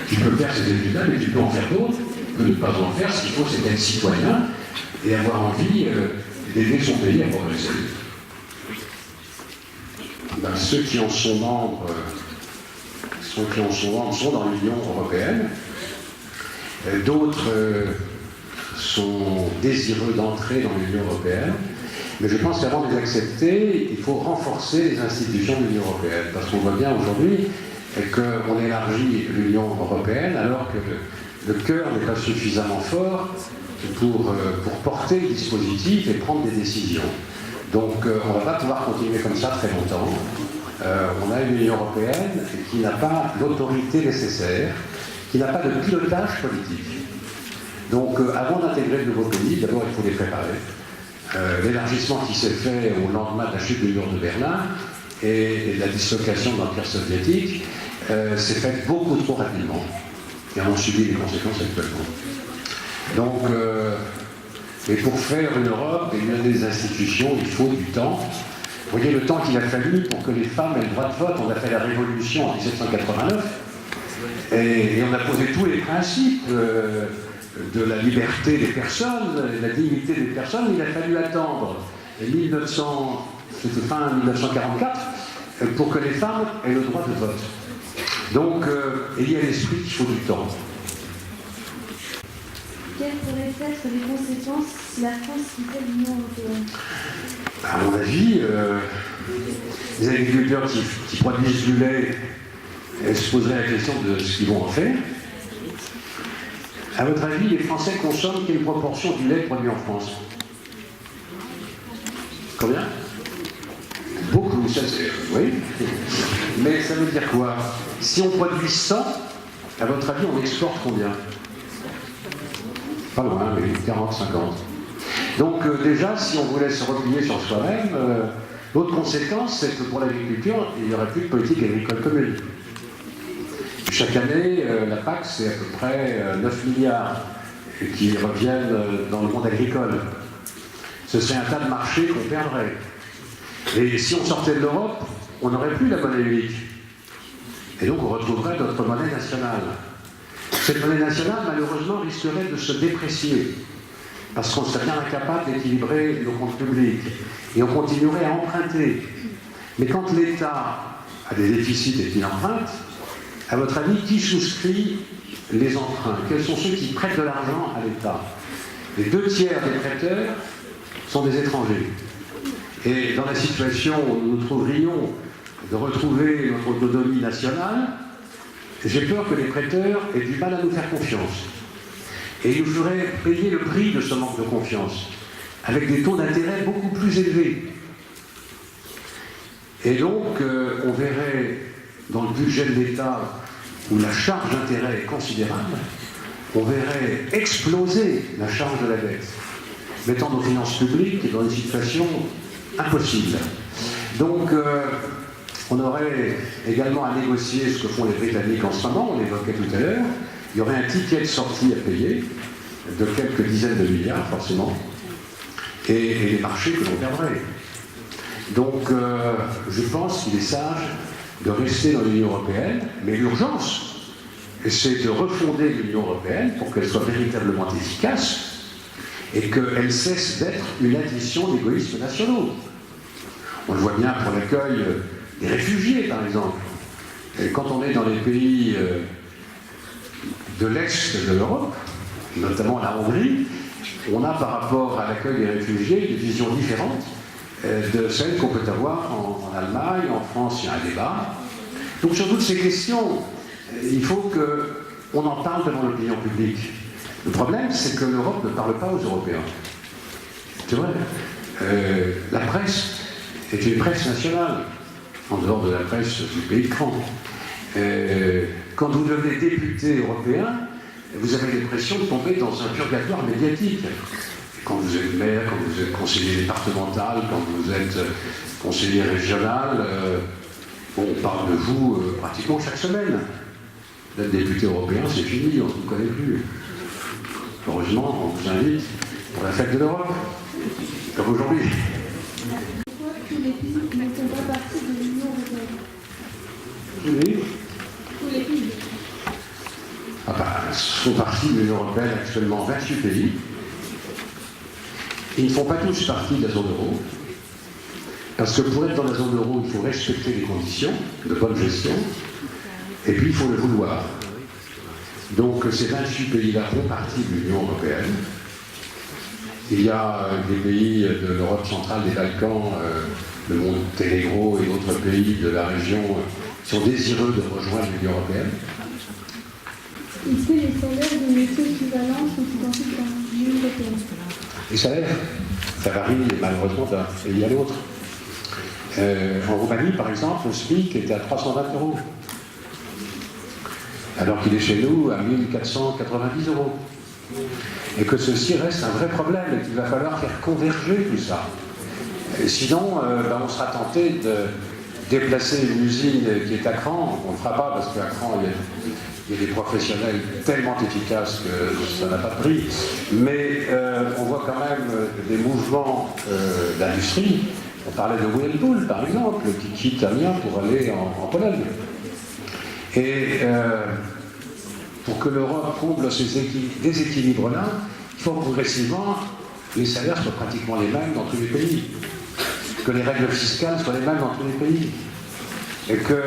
tu peux faire ces études-là, mais tu peux en faire d'autres, tu peux ne pas en faire. Ce qu'il faut, c'est être citoyen et avoir envie d'aider son pays à progresser. Ben, ceux qui en sont membres sont dans l'Union européenne. D'autres sont désireux d'entrer dans l'Union européenne. Mais je pense qu'avant de les accepter, il faut renforcer les institutions de l'Union européenne. Parce qu'on voit bien aujourd'hui qu'on élargit l'Union européenne alors que le cœur n'est pas suffisamment fort pour porter le dispositif et prendre des décisions. Donc on ne va pas pouvoir continuer comme ça très longtemps. On a une Union européenne qui n'a pas l'autorité nécessaire, qui n'a pas de pilotage politique. Donc avant d'intégrer de nouveaux pays, d'abord il faut les préparer. L'élargissement qui s'est fait au lendemain de la chute du mur de Berlin et de la dislocation de l'Empire soviétique s'est fait beaucoup trop rapidement. Et on subit les conséquences actuellement. Donc, et pour faire une Europe et une des institutions, il faut du temps. Vous voyez le temps qu'il a fallu pour que les femmes aient le droit de vote. On a fait la Révolution en 1789 et on a posé tous les principes de la liberté des personnes, de la dignité des personnes. Il a fallu attendre c'était fin 1944 pour que les femmes aient le droit de vote. Donc, ayez à l'esprit qu'il faut du temps. Quelles pourraient être les conséquences si la France quittait l'Union européenne? À mon avis, les agriculteurs qui produisent du lait se poseraient la question de ce qu'ils vont en faire. À votre avis, les Français consomment quelle proportion du lait produit en France? Combien? Beaucoup, ça c'est... Oui. Mais ça veut dire quoi? Si on produit 100, à votre avis, on exporte combien? Pas loin, mais 40, 50. Donc déjà, si on voulait se replier sur soi-même, l'autre conséquence, c'est que pour l'agriculture, il n'y aurait plus de politique agricole commune. Chaque année, la PAC, c'est à peu près 9 milliards qui reviennent dans le monde agricole. Ce serait un tas de marchés qu'on perdrait. Et si on sortait de l'Europe, on n'aurait plus la monnaie unique. Et donc on retrouverait notre monnaie nationale. Cette monnaie nationale, malheureusement, risquerait de se déprécier. Parce qu'on serait bien incapable d'équilibrer nos comptes publics. Et on continuerait à emprunter. Mais quand l'État a des déficits et qu'il emprunte, à votre avis, qui souscrit les emprunts? Quels sont ceux qui prêtent de l'argent à l'État? Les 2 tiers des prêteurs sont des étrangers. Et dans la situation où nous nous trouverions de retrouver notre autonomie nationale, j'ai peur que les prêteurs aient du mal à nous faire confiance. Et ils nous feraient payer le prix de ce manque de confiance, avec des taux d'intérêt beaucoup plus élevés. Et donc, on verrait dans le budget de l'État, où la charge d'intérêt est considérable, on verrait exploser la charge de la dette, mettant nos finances publiques dans une situation impossible. Donc, on aurait également à négocier ce que font les Britanniques en ce moment, on l'évoquait tout à l'heure. Il y aurait un ticket de sortie à payer, de quelques dizaines de milliards, forcément, et les marchés que l'on perdrait. Donc, je pense qu'il est sage de rester dans l'Union européenne, mais l'urgence, c'est de refonder l'Union européenne pour qu'elle soit véritablement efficace et qu'elle cesse d'être une addition d'égoïsmes nationaux. On le voit bien pour l'accueil des réfugiés, par exemple. Et quand on est dans les pays de l'Est de l'Europe, notamment la Hongrie, on a par rapport à l'accueil des réfugiés une vision différente de celle qu'on peut avoir en Allemagne, en France, il y a un débat. Donc sur toutes ces questions, il faut qu'on en parle devant l'opinion publique. Le problème, c'est que l'Europe ne parle pas aux Européens. C'est vrai. La presse est une presse nationale, en dehors de la presse du pays de cran. Quand vous devenez député européen, vous avez l'impression de tomber dans un purgatoire médiatique. Quand vous êtes maire, quand vous êtes conseiller départemental, quand vous êtes conseiller régional, on parle de vous pratiquement chaque semaine. D'être député européen, c'est fini, on ne vous connaît plus. Heureusement, on vous invite pour la fête de l'Europe, comme aujourd'hui. Pourquoi tous les pays ne font pas partie de l'Union européenne? Oui. Tous les pays. Ah bah, font partie de l'Union européenne actuellement 28 pays. Ils ne font pas tous partie de la zone euro. Parce que pour être dans la zone euro, il faut respecter les conditions de bonne gestion. Et puis, il faut le vouloir. Donc, ces 28 pays-là font partie de l'Union européenne. Il y a des pays de l'Europe centrale, des Balkans, le Monténégro et d'autres pays de la région qui sont désireux de rejoindre l'Union européenne. Est-ce que les salaires de métiers équivalents sont identiques dans l'Union européenne? Les salaires, ça varie malheureusement d'un pays à l'autre. En Roumanie, par exemple, le SMIC était à 320 €, alors qu'il est chez nous à 1490 €. Et que ceci reste un vrai problème et qu'il va falloir faire converger tout ça. Et sinon, on sera tenté de déplacer une usine qui est à Cran. On ne le fera pas parce qu'à Cran, il y a des professionnels tellement efficaces que ça n'a pas de prix. Mais on voit quand même des mouvements d'industrie. On parlait de Whirlpool, par exemple, qui quitte Amiens pour aller en Pologne. Et pour que l'Europe comble ces déséquilibres-là, il faut progressivement que les salaires soient pratiquement les mêmes dans tous les pays, que les règles fiscales soient les mêmes dans tous les pays, et que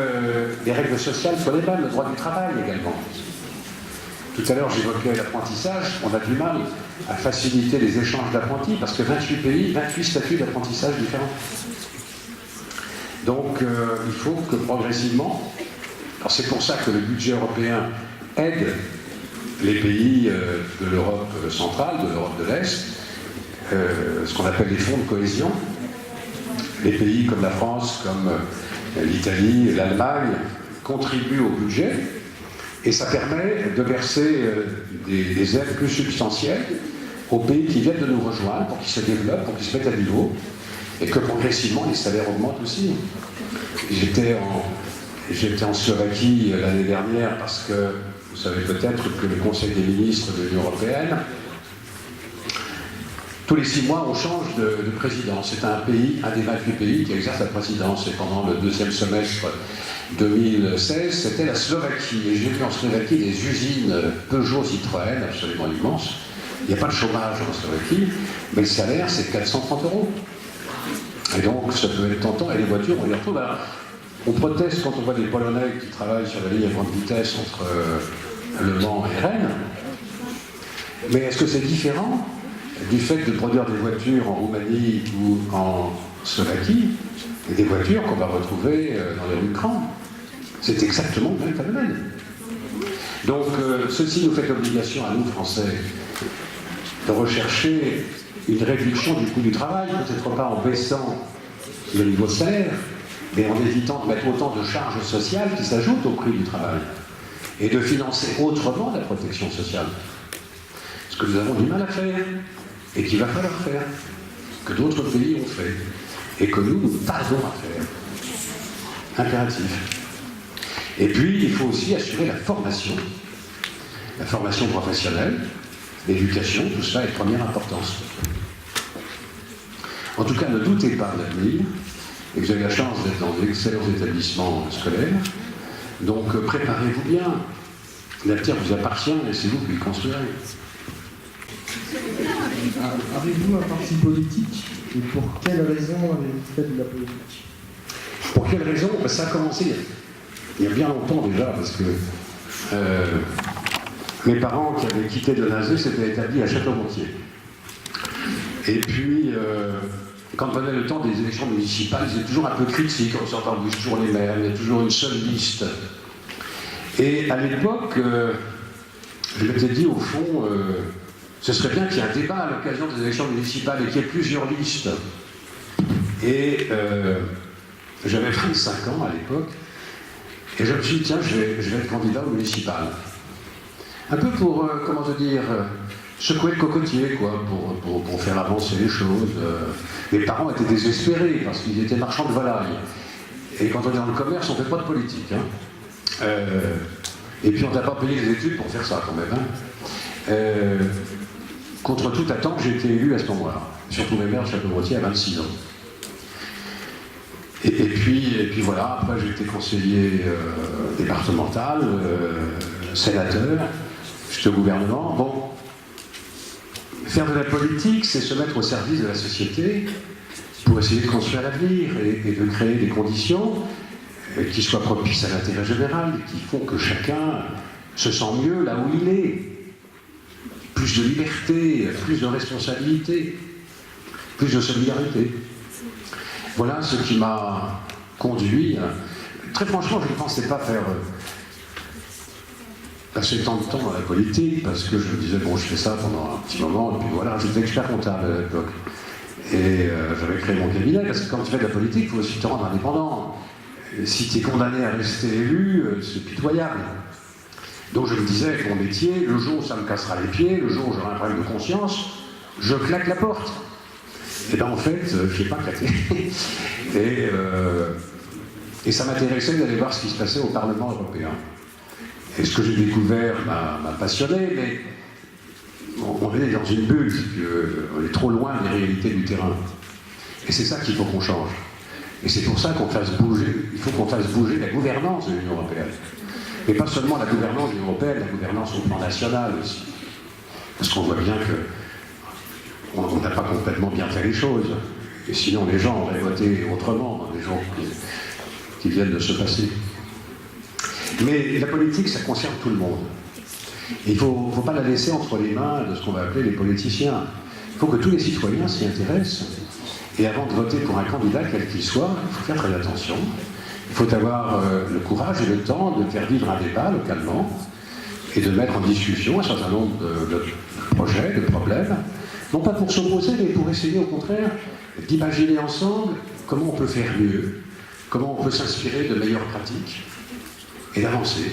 les règles sociales soient les mêmes, le droit du travail également. Tout à l'heure, j'évoquais l'apprentissage. On a du mal à faciliter les échanges d'apprentis parce que 28 pays, 28 statuts d'apprentissage différents. Donc, il faut que progressivement, alors c'est pour ça que le budget européen aide les pays de l'Europe centrale, de l'Europe de l'Est, ce qu'on appelle les fonds de cohésion. Les pays comme la France, comme l'Italie, l'Allemagne contribuent au budget. Et ça permet de verser des aides plus substantielles aux pays qui viennent de nous rejoindre pour qu'ils se développent, pour qu'ils se mettent à niveau, et que progressivement les salaires augmentent aussi. J'étais en Slovaquie l'année dernière parce que vous savez peut-être que le Conseil des ministres de l'Union européenne, tous les 6 mois, on change de président. C'est un pays, un des 28 pays qui exerce la présidence. Et pendant le deuxième semestre 2016, c'était la Slovaquie. Et j'ai vu en Slovaquie des usines Peugeot Citroën absolument immenses. Il n'y a pas de chômage en Slovaquie, mais le salaire, c'est 430 €. Et donc, ça peut être tentant. Et les voitures, on les retrouve. Alors, on proteste quand on voit des Polonais qui travaillent sur la ligne à grande vitesse entre Le Mans et Rennes. Mais est-ce que c'est différent du fait de produire des voitures en Roumanie ou en Slovaquie, et des voitures qu'on va retrouver dans les rues de Cran? C'est exactement le même phénomène. Donc, ceci nous fait obligation à nous, Français, de rechercher une réduction du coût du travail, peut-être pas en baissant le niveau de salaire, mais en évitant de mettre autant de charges sociales qui s'ajoutent au prix du travail, et de financer autrement la protection sociale. Ce que nous avons du mal à faire, et qu'il va falloir faire, que d'autres pays ont fait, et que nous tardons à faire. Impératif. Et puis, il faut aussi assurer la formation professionnelle, l'éducation, tout ça est de première importance. En tout cas, ne doutez pas de l'avenir, et vous avez la chance d'être dans d'excellents établissements scolaires, donc préparez-vous bien. L'avenir vous appartient et c'est vous qui le construirez. Avez-vous un parti politique et pour quelle raison avez-vous fait de la politique? Pour quelle raison? Ça a commencé il y a bien longtemps déjà, parce que mes parents qui avaient quitté de Nazé s'étaient établis à Château-Gontier. Et puis, quand venait le temps des élections municipales, ils étaient toujours un peu critiques, on s'entendait toujours les maires, il y a toujours une seule liste. Et à l'époque, je m'étais dit, au fond, ce serait bien qu'il y ait un débat à l'occasion des élections municipales et qu'il y ait plusieurs listes. Et j'avais 25 ans à l'époque, et je me suis dit, tiens, je vais être candidat au municipal. Un peu pour, comment te dire, secouer le cocotier, quoi, pour faire avancer les choses. Mes parents étaient désespérés parce qu'ils étaient marchands de volailles. Et quand on est dans le commerce, on ne fait pas de politique. Hein. Et puis on n'a pas payé les études pour faire ça, quand même. Hein. Contre toute attente, j'ai été élu à ce moment-là. Surtout mes mères de Château-Gontier à 26 ans. Et puis voilà, après j'ai été conseiller départemental, sénateur, j'étais au gouvernement. Bon, faire de la politique, c'est se mettre au service de la société pour essayer de construire l'avenir et de créer des conditions qui soient propices à l'intérêt général, qui font que chacun se sent mieux là où il est. Plus de liberté, plus de responsabilité, plus de solidarité. Voilà ce qui m'a conduit. Très franchement, je ne pensais pas faire passer tant de temps dans la politique, parce que je me disais, bon, je fais ça pendant un petit moment, et puis voilà, j'étais expert comptable à l'époque. Et j'avais créé mon cabinet, parce que quand tu fais de la politique, il faut aussi te rendre indépendant. Et si tu es condamné à rester élu, c'est pitoyable. Donc je me disais, mon métier, le jour où ça me cassera les pieds, le jour où j'aurai un problème de conscience, je claque la porte. Et bien en fait, je n'ai pas claqué. Et ça m'intéressait d'aller voir ce qui se passait au Parlement européen. Et ce que j'ai découvert m'a passionné, mais on est dans une bulle, on est trop loin des réalités du terrain. Et c'est ça qu'il faut qu'on change. Et c'est pour ça qu'on fasse bouger, il faut qu'on fasse bouger la gouvernance de l'Union européenne. Et pas seulement la gouvernance de l'Union européenne, la gouvernance au plan national aussi. Parce qu'on voit bien qu'on n'a pas complètement bien fait les choses. Et sinon les gens auraient voté autrement dans les jours qui viennent de se passer. Mais la politique, ça concerne tout le monde. Et il ne faut pas la laisser entre les mains de ce qu'on va appeler les politiciens. Il faut que tous les citoyens s'y intéressent. Et avant de voter pour un candidat, quel qu'il soit, il faut faire très attention. Il faut avoir le courage et le temps de faire vivre un débat localement et de mettre en discussion un certain nombre de projets, de problèmes, non pas pour s'opposer, mais pour essayer au contraire d'imaginer ensemble comment on peut faire mieux, comment on peut s'inspirer de meilleures pratiques et d'avancer,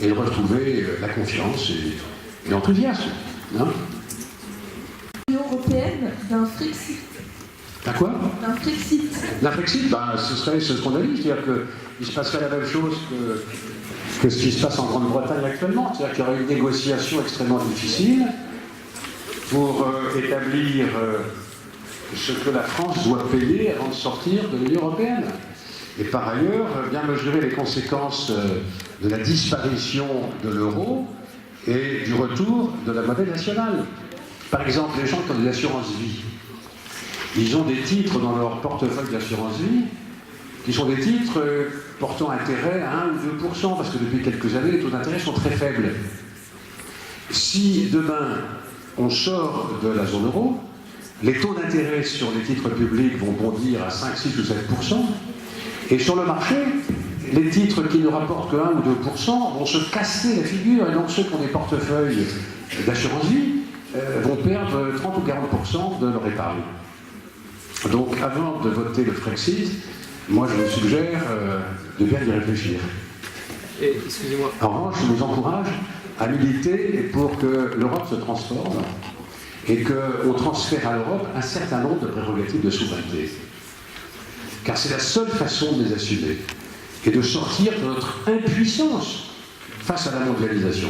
et de retrouver la confiance et l'enthousiasme. Hein, L'Union européenne d'un Frexit. d'un quoi? D'un Frexit. D'un Frexit, ben, ce serait ce qu'on a dit, c'est-à-dire qu'il se passerait la même chose que ce qui se passe en Grande-Bretagne actuellement, c'est-à-dire qu'il y aurait une négociation extrêmement difficile pour établir ce que la France doit payer avant de sortir de l'Union européenne. Et par ailleurs, bien mesurer les conséquences de la disparition de l'euro et du retour de la monnaie nationale. Par exemple, les gens qui ont des assurances vie, ils ont des titres dans leur portefeuille d'assurance vie qui sont des titres portant intérêt à 1 ou 2%, parce que depuis quelques années, les taux d'intérêt sont très faibles. Si demain, on sort de la zone euro, les taux d'intérêt sur les titres publics vont bondir à 5, 6 ou 7%, et sur le marché, les titres qui ne rapportent que 1 ou 2% vont se casser la figure, et donc ceux qui ont des portefeuilles d'assurance vie vont perdre 30 ou 40% de leur épargne. Donc avant de voter le Frexit, moi je vous suggère de bien y réfléchir. Excusez-moi. En revanche, je vous encourage à militer pour que l'Europe se transforme et qu'on transfère à l'Europe un certain nombre de prérogatives de souveraineté. Car c'est la seule façon de les assumer et de sortir de notre impuissance face à la mondialisation.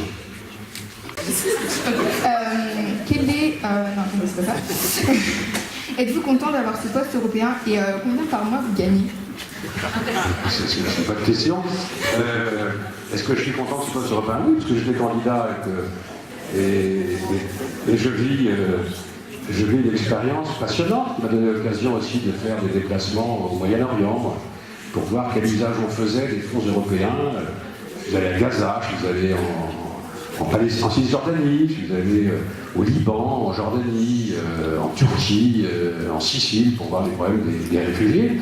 Quel est... non, c'est pas ça. Êtes-vous content d'avoir ce poste européen et combien par mois vous gagnez? C'est pas de question. Est-ce que je suis content de ce poste européen? Oui, parce que j'étais candidat et je vis une expérience passionnante qui m'a donné l'occasion aussi de faire des déplacements au Moyen-Orient pour voir quel usage on faisait des fonds européens. Je suis allé à Gaza, je suis allé en Palestine, en Cisjordanie, je suis allé au Liban, en Jordanie, en Turquie, en Sicile pour voir les problèmes des réfugiés.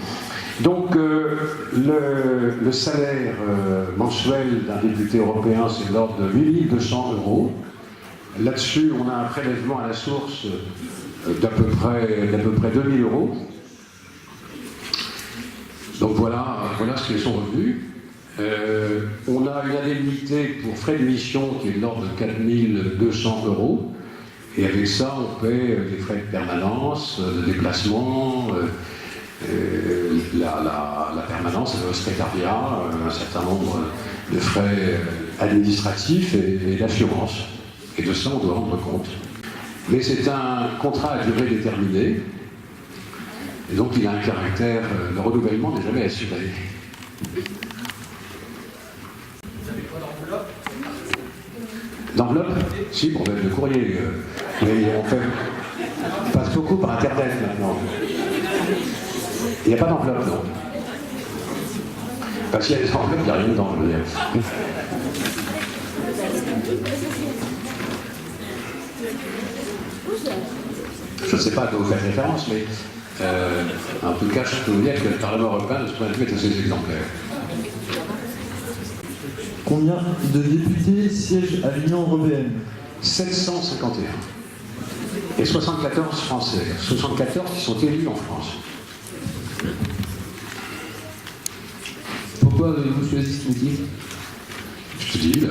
Donc le salaire mensuel d'un député européen, c'est de l'ordre de 8 200 €. Là-dessus, on a un prélèvement à la source d'à peu près 2 000 €. Donc voilà ce qu'ils sont revenus. On a une indemnité pour frais de mission qui est de l'ordre de 4 200 €. Et avec ça, on paie les frais de permanence, de déplacement, la permanence, le secrétariat, un certain nombre de frais administratifs et d'assurance. Et de ça, on doit rendre compte. Mais c'est un contrat à durée déterminée. Et donc il a un caractère, le renouvellement n'est jamais assuré. Vous avez quoi d'enveloppe? D'enveloppe? Si, pour mettre le courrier. Mais on passe beaucoup par Internet maintenant. Il n'y a pas d'enveloppe, non. Parce qu'il y a des enveloppes, il n'y a rien dedans, je veux dire. Je ne sais pas à quoi vous faites référence, mais en tout cas, je peux vous dire que le Parlement européen, de ce point de vue, est assez exemplaire. Combien de députés siègent à l'Union européenne? 751. Et 74 Français. 74 qui sont élus en France. Pourquoi avez-vous choisi ce métier? Je te dis,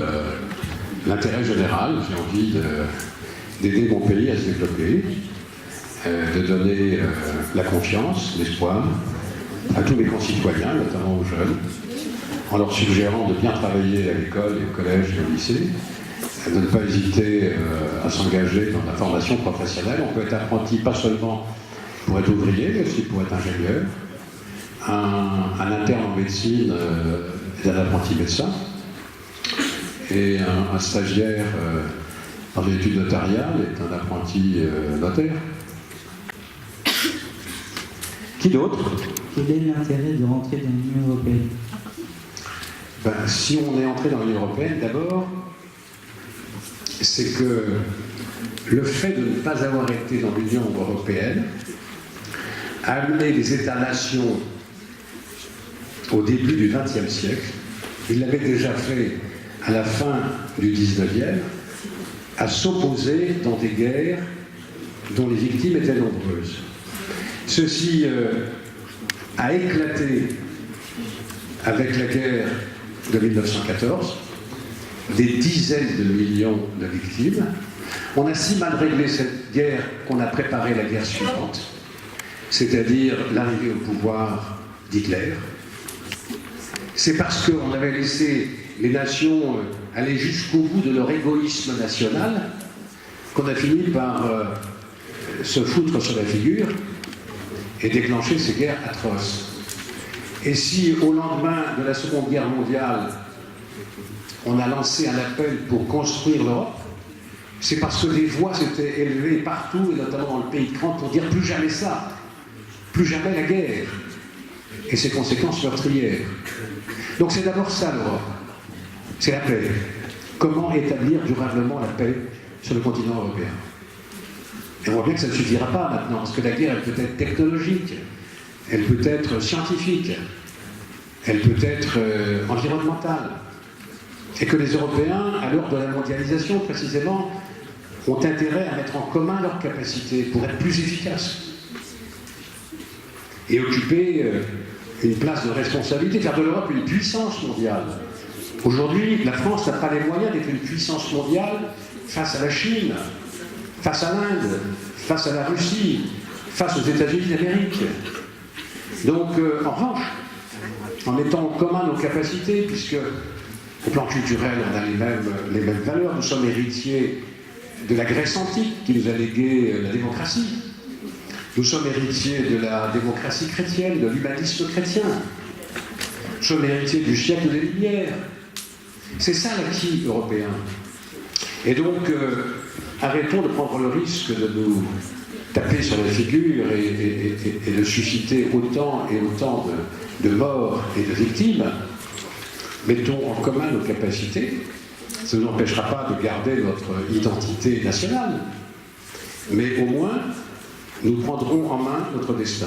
l'intérêt général, j'ai envie d'aider mon pays à se développer, de donner la confiance, l'espoir à tous mes concitoyens, notamment aux jeunes, en leur suggérant de bien travailler à l'école et au collège et au lycée, de ne pas hésiter à s'engager dans la formation professionnelle. On peut être apprenti pas seulement pour être ouvrier, mais aussi pour être ingénieur. Un interne en médecine est un apprenti médecin, et un stagiaire dans les études notariales est un apprenti notaire. Qui d'autre? Quel est l'intérêt de rentrer dans l'Union européenne? Si on est entré dans l'Union européenne, d'abord, c'est que le fait de ne pas avoir été dans l'Union européenne a amené les États-nations au début du XXe siècle, il l'avait déjà fait à la fin du XIXe, à s'opposer dans des guerres dont les victimes étaient nombreuses. Ceci a éclaté avec la guerre de 1914, des dizaines de millions de victimes. On a si mal réglé cette guerre qu'on a préparé la guerre suivante, c'est-à-dire l'arrivée au pouvoir d'Hitler. C'est parce qu'on avait laissé les nations aller jusqu'au bout de leur égoïsme national qu'on a fini par se foutre sur la figure et déclencher ces guerres atroces. Et si au lendemain de la Seconde Guerre mondiale, on a lancé un appel pour construire l'Europe, c'est parce que des voix s'étaient élevées partout, et notamment dans le pays de Kant, pour dire plus jamais ça, plus jamais la guerre, et ses conséquences meurtrières. Donc c'est d'abord ça l'Europe, c'est la paix. Comment établir durablement la paix sur le continent européen? Et on voit bien que ça ne suffira pas maintenant, parce que la guerre, elle peut être technologique, elle peut être scientifique, elle peut être environnementale. Et que les Européens, à l'heure de la mondialisation précisément, ont intérêt à mettre en commun leurs capacités pour être plus efficaces. Et occuper une place de responsabilité, faire de l'Europe une puissance mondiale. Aujourd'hui, la France n'a pas les moyens d'être une puissance mondiale face à la Chine, face à l'Inde, face à la Russie, face aux États-Unis d'Amérique. Donc, en revanche, en mettant en commun nos capacités, puisque au plan culturel, on a les mêmes valeurs, nous sommes héritiers de la Grèce antique qui nous a légué la démocratie. Nous sommes héritiers de la démocratie chrétienne, de l'humanisme chrétien. Nous sommes héritiers du siècle des Lumières. C'est ça l'acquis européen. Et donc, arrêtons de prendre le risque de nous taper sur la figure et de susciter autant et autant de morts et de victimes. Mettons en commun nos capacités. Ça ne nous empêchera pas de garder notre identité nationale. Mais au moins, nous prendrons en main notre destin.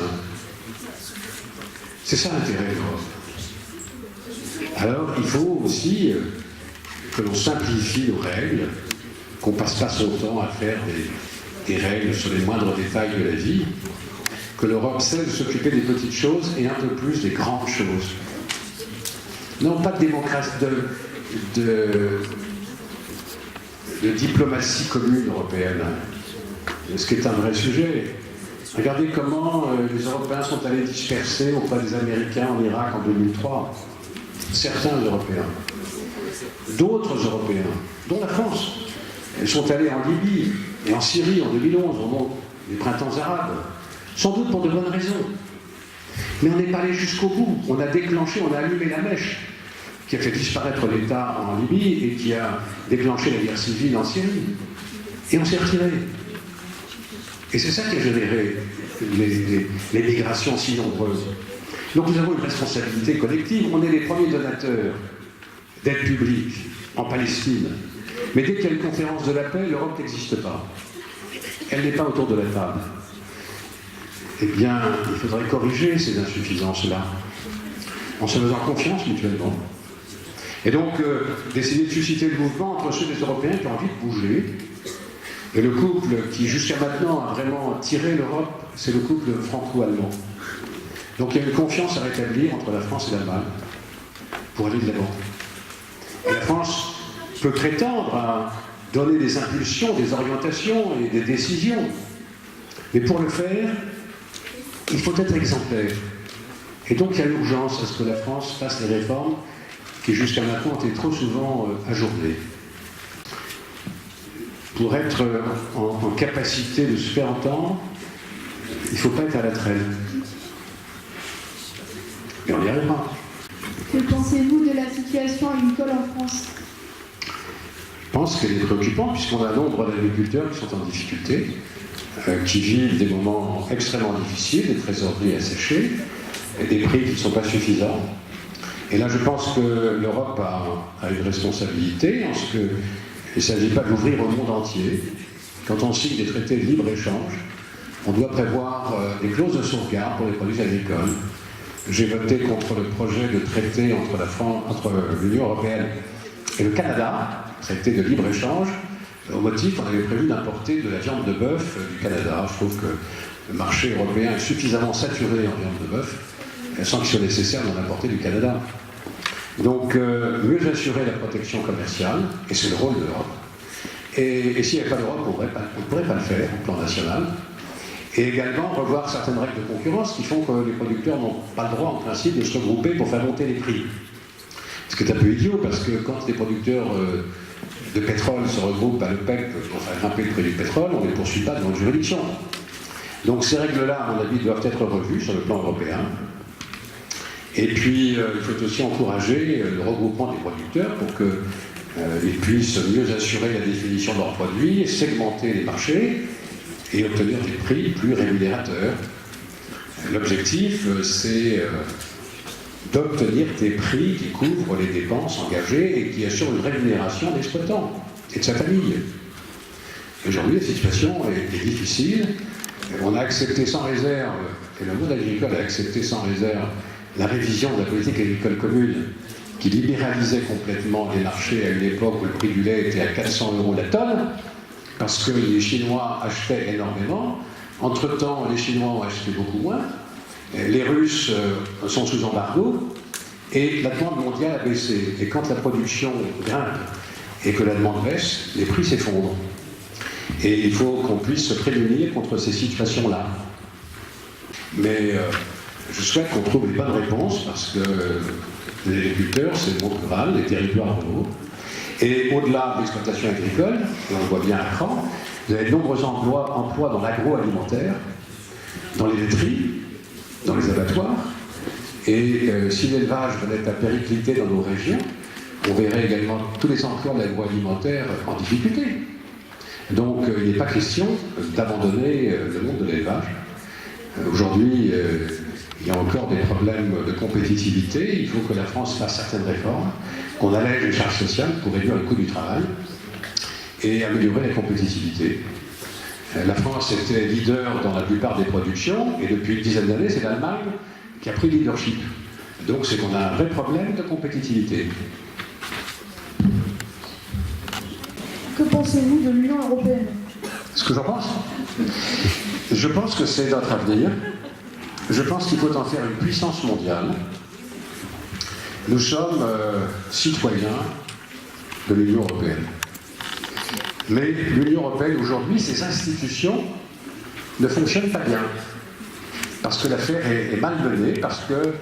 C'est ça l'intérêt de l'Europe. Alors, il faut aussi que l'on simplifie nos règles, qu'on ne passe pas son temps à faire des règles sur les moindres détails de la vie, que l'Europe cesse de s'occuper des petites choses et un peu plus des grandes choses. Non, pas de démocratie, de diplomatie commune européenne, ce qui est un vrai sujet. Regardez comment les Européens sont allés disperser auprès des Américains en Irak en 2003. Certains Européens. D'autres Européens, dont la France, ils sont allés en Libye et en Syrie en 2011, au moment des printemps arabes, sans doute pour de bonnes raisons. Mais on n'est pas allé jusqu'au bout. On a déclenché, on a allumé la mèche qui a fait disparaître l'État en Libye et qui a déclenché la guerre civile en Syrie. Et on s'est retiré. Et c'est ça qui a généré les migrations si nombreuses. Donc nous avons une responsabilité collective. On est les premiers donateurs d'aide publique en Palestine. Mais dès qu'il y a une conférence de la paix, l'Europe n'existe pas. Elle n'est pas autour de la table. Eh bien, il faudrait corriger ces insuffisances-là, en se faisant confiance mutuellement. Et donc, d'essayer de susciter le mouvement entre ceux des Européens qui ont envie de bouger. Et le couple qui, jusqu'à maintenant, a vraiment tiré l'Europe, c'est le couple franco-allemand. Donc il y a une confiance à rétablir entre la France et l'Allemagne pour aller de l'avant. Et la France peut prétendre à donner des impulsions, des orientations et des décisions. Mais pour le faire, il faut être exemplaire. Et donc il y a l'urgence à ce que la France fasse les réformes qui jusqu'à maintenant ont été trop souvent ajournées. Pour être en capacité de se faire entendre, il ne faut pas être à la traîne. Et on y arrivera. Que pensez-vous de la situation agricole en France? Je pense qu'elle est préoccupante puisqu'on a un nombre d'agriculteurs qui sont en difficulté, qui vivent des moments extrêmement difficiles, des trésoreries asséchées, et des prix qui ne sont pas suffisants. Et là, je pense que l'Europe a une responsabilité en ce qu'il ne s'agit pas d'ouvrir au monde entier. Quand on signe des traités de libre-échange, on doit prévoir des clauses de sauvegarde pour les produits agricoles. J'ai voté contre le projet de traité entre l'Union européenne et le Canada, traité de libre-échange, au motif qu'on avait prévu d'importer de la viande de bœuf du Canada. Je trouve que le marché européen est suffisamment saturé en viande de bœuf, sans qu'il soit nécessaire d'en importer du Canada. Donc, mieux assurer la protection commerciale, et c'est le rôle de l'Europe. Et s'il n'y avait pas d'Europe, on ne pourrait pas le faire au plan national. Et également revoir certaines règles de concurrence qui font que les producteurs n'ont pas le droit en principe de se regrouper pour faire monter les prix. Ce qui est un peu idiot parce que quand les producteurs de pétrole se regroupent à l'OPEC pour faire grimper le prix du pétrole, on ne les poursuit pas devant une juridiction. Donc ces règles-là, à mon avis, doivent être revues sur le plan européen. Et puis il faut aussi encourager le regroupement des producteurs pour qu'ils puissent mieux assurer la définition de leurs produits, segmenter les marchés, et obtenir des prix plus rémunérateurs. L'objectif, c'est d'obtenir des prix qui couvrent les dépenses engagées et qui assurent une rémunération d'exploitant et de sa famille. Aujourd'hui, la situation est difficile. On a accepté sans réserve, et le monde agricole a accepté sans réserve, la révision de la politique agricole commune qui libéralisait complètement les marchés à une époque où le prix du lait était à 400 € la tonne, parce que les Chinois achetaient énormément. Entre-temps, les Chinois ont acheté beaucoup moins. Les Russes sont sous embargo. Et la demande mondiale a baissé. Et quand la production grimpe et que la demande baisse, les prix s'effondrent. Et il faut qu'on puisse se prémunir contre ces situations-là. Mais je souhaite qu'on trouve les bonnes réponses, parce que les agriculteurs, c'est le monde rural, les territoires ruraux. Et au-delà de l'exploitation agricole, et on le voit bien à l'écran, vous avez de nombreux emplois dans l'agroalimentaire, dans les laiteries, dans les abattoirs. Et si l'élevage venait à péricliter dans nos régions, on verrait également tous les emplois de l'agroalimentaire en difficulté. Donc il n'est pas question d'abandonner le monde de l'élevage. Aujourd'hui, il y a encore des problèmes de compétitivité. Il faut que la France fasse certaines réformes, qu'on allège les charges sociales pour réduire le coût du travail et améliorer la compétitivité. La France était leader dans la plupart des productions et depuis une dizaine d'années, c'est l'Allemagne qui a pris le leadership. Donc c'est qu'on a un vrai problème de compétitivité. Que pensez-vous de l'Union européenne? Ce que j'en pense? Je pense que c'est notre avenir. Je pense qu'il faut en faire une puissance mondiale. Nous sommes citoyens de l'Union européenne. Mais l'Union européenne, aujourd'hui, ses institutions ne fonctionnent pas bien. Parce que l'affaire est mal menée, parce que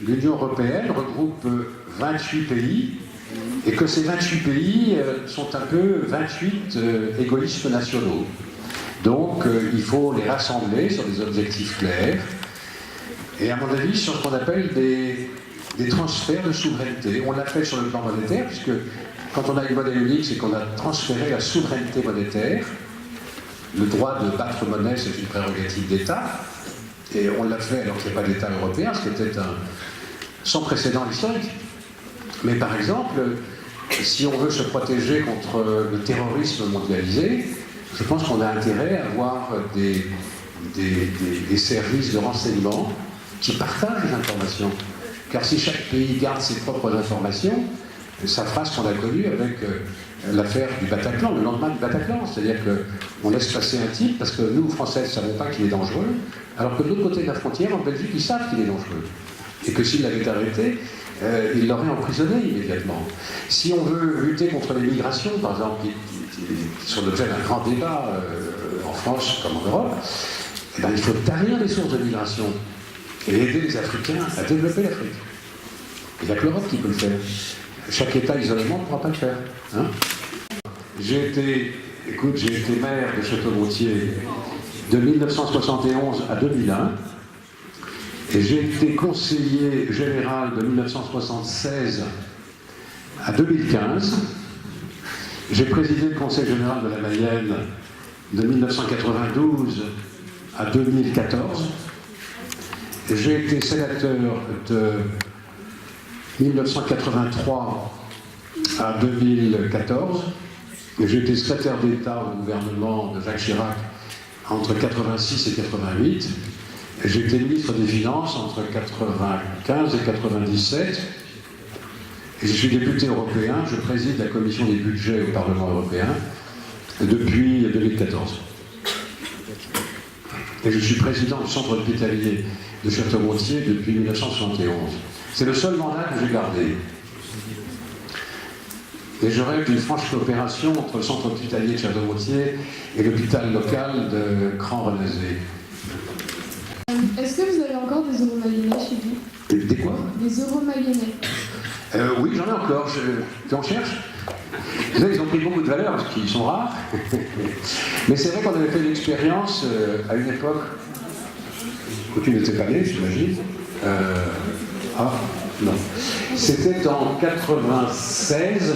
l'Union européenne regroupe 28 pays, et que ces 28 pays sont un peu 28 égoïsmes nationaux. Donc il faut les rassembler sur des objectifs clairs, et à mon avis sur ce qu'on appelle des transferts de souveraineté. On l'a fait sur le plan monétaire, puisque quand on a une monnaie unique, c'est qu'on a transféré la souveraineté monétaire. Le droit de battre monnaie, c'est une prérogative d'État, et on l'a fait alors qu'il n'y a pas d'État européen, ce qui était sans précédent historique. Mais par exemple, si on veut se protéger contre le terrorisme mondialisé, je pense qu'on a intérêt à avoir des services de renseignement qui partagent les informations. Car si chaque pays garde ses propres informations, ça fera ce qu'on a connu avec l'affaire du Bataclan, le lendemain du Bataclan. C'est-à-dire qu'on laisse passer un type parce que nous, Français, ne savons pas qu'il est dangereux, alors que de l'autre côté de la frontière, en Belgique, ils savent qu'il est dangereux. Et que s'il l'avait arrêté, il l'aurait emprisonné immédiatement. Si on veut lutter contre les migrations, par exemple, qui sont l'objet d'un grand débat en France comme en Europe, eh ben, il faut tarir les sources de migration et aider les Africains à développer l'Afrique. Il n'y a que l'Europe qui peut le faire. Chaque État isolément ne pourra pas le faire. Hein. J'ai été maire de Château-Gontier de 1971 à 2001. Et j'ai été conseiller général de 1976 à 2015. J'ai présidé le conseil général de la Mayenne de 1992 à 2014. J'ai été sénateur de 1983 à 2014. J'ai été secrétaire d'État au gouvernement de Jacques Chirac entre 86 et 88. J'ai été ministre des Finances entre 1995 et 1997. Et je suis député européen. Je préside la commission des budgets au Parlement européen depuis 2014. Et je suis président du centre hospitalier de Château-Gontier depuis 1971. C'est le seul mandat que j'ai gardé. Et je rêve d'une franche coopération entre le centre hospitalier de Château-Gontier et l'hôpital local de Cran-Renazé. Est-ce que vous avez encore des euros mayennais chez vous? Des quoi? Des euros mayennais. Oui, j'en ai encore. Tu en cherches? Là, ils ont pris beaucoup de valeur parce qu'ils sont rares. Mais c'est vrai qu'on avait fait l'expérience à une époque où tu n'étais pas né, j'imagine. Non. C'était en 96.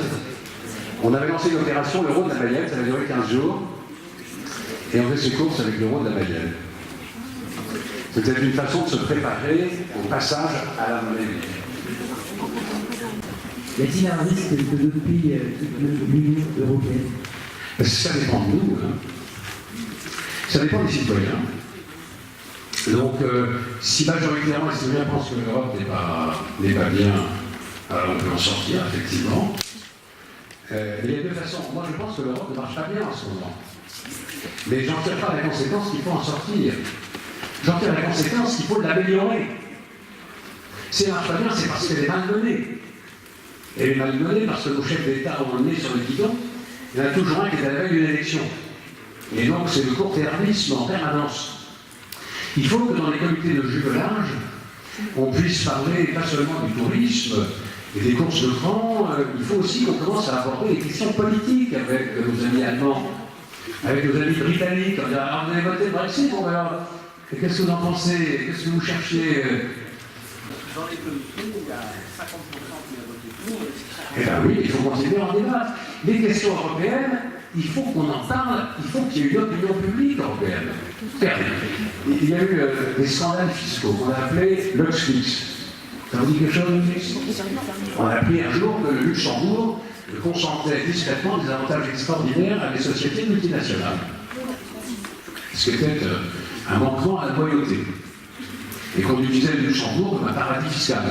On avait lancé l'opération l'euro de la Mayenne, ça avait duré 15 jours. Et on faisait ses courses avec l'euro de la Mayenne. C'était une façon de se préparer au passage à la monnaie. Y a-t-il un risque que depuis l'Union européenne? Ça dépend de nous. Hein. Ça dépend des citoyens. Donc, si majoritairement les citoyens pensent que l'Europe n'est pas bien, alors on peut en sortir, effectivement. Il y a deux façons. Moi, je pense que l'Europe ne marche pas bien en ce moment. Mais j'en tire pas la conséquence qu'il faut en sortir. J'en tire la conséquence qu'il faut l'améliorer. Si elle ne marche pas bien, c'est parce qu'elle est mal menée. Elle est mal menée parce que nos chefs d'État ont le nez sur le guidon. Il y en a toujours un qui est à la veille d'une élection. Et donc, c'est le court-termisme en permanence. Il faut que dans les comités de jumelage, on puisse parler pas seulement du tourisme et des courses de cran, il faut aussi qu'on commence à aborder les questions politiques avec nos amis allemands, avec nos amis britanniques. On dit, alors vous avez voté le Brexit, bon alors, qu'est-ce que vous en pensez? Qu'est-ce que vous cherchez? Dans les comités, il y a 50% qui a voté pour. Eh bien oui, il faut continuer à en débattre. Les questions européennes, il faut qu'on en parle, il faut qu'il y ait une opinion publique européenne. Il y a eu des scandales fiscaux qu'on a appelés LuxLeaks. Ça vous dit quelque chose, LuxLeaks? On a appris un jour que le Luxembourg consentait discrètement des avantages extraordinaires à des sociétés multinationales. Ce qui était un manquement à la loyauté. Et qu'on utilisait le Luxembourg comme un paradis fiscal.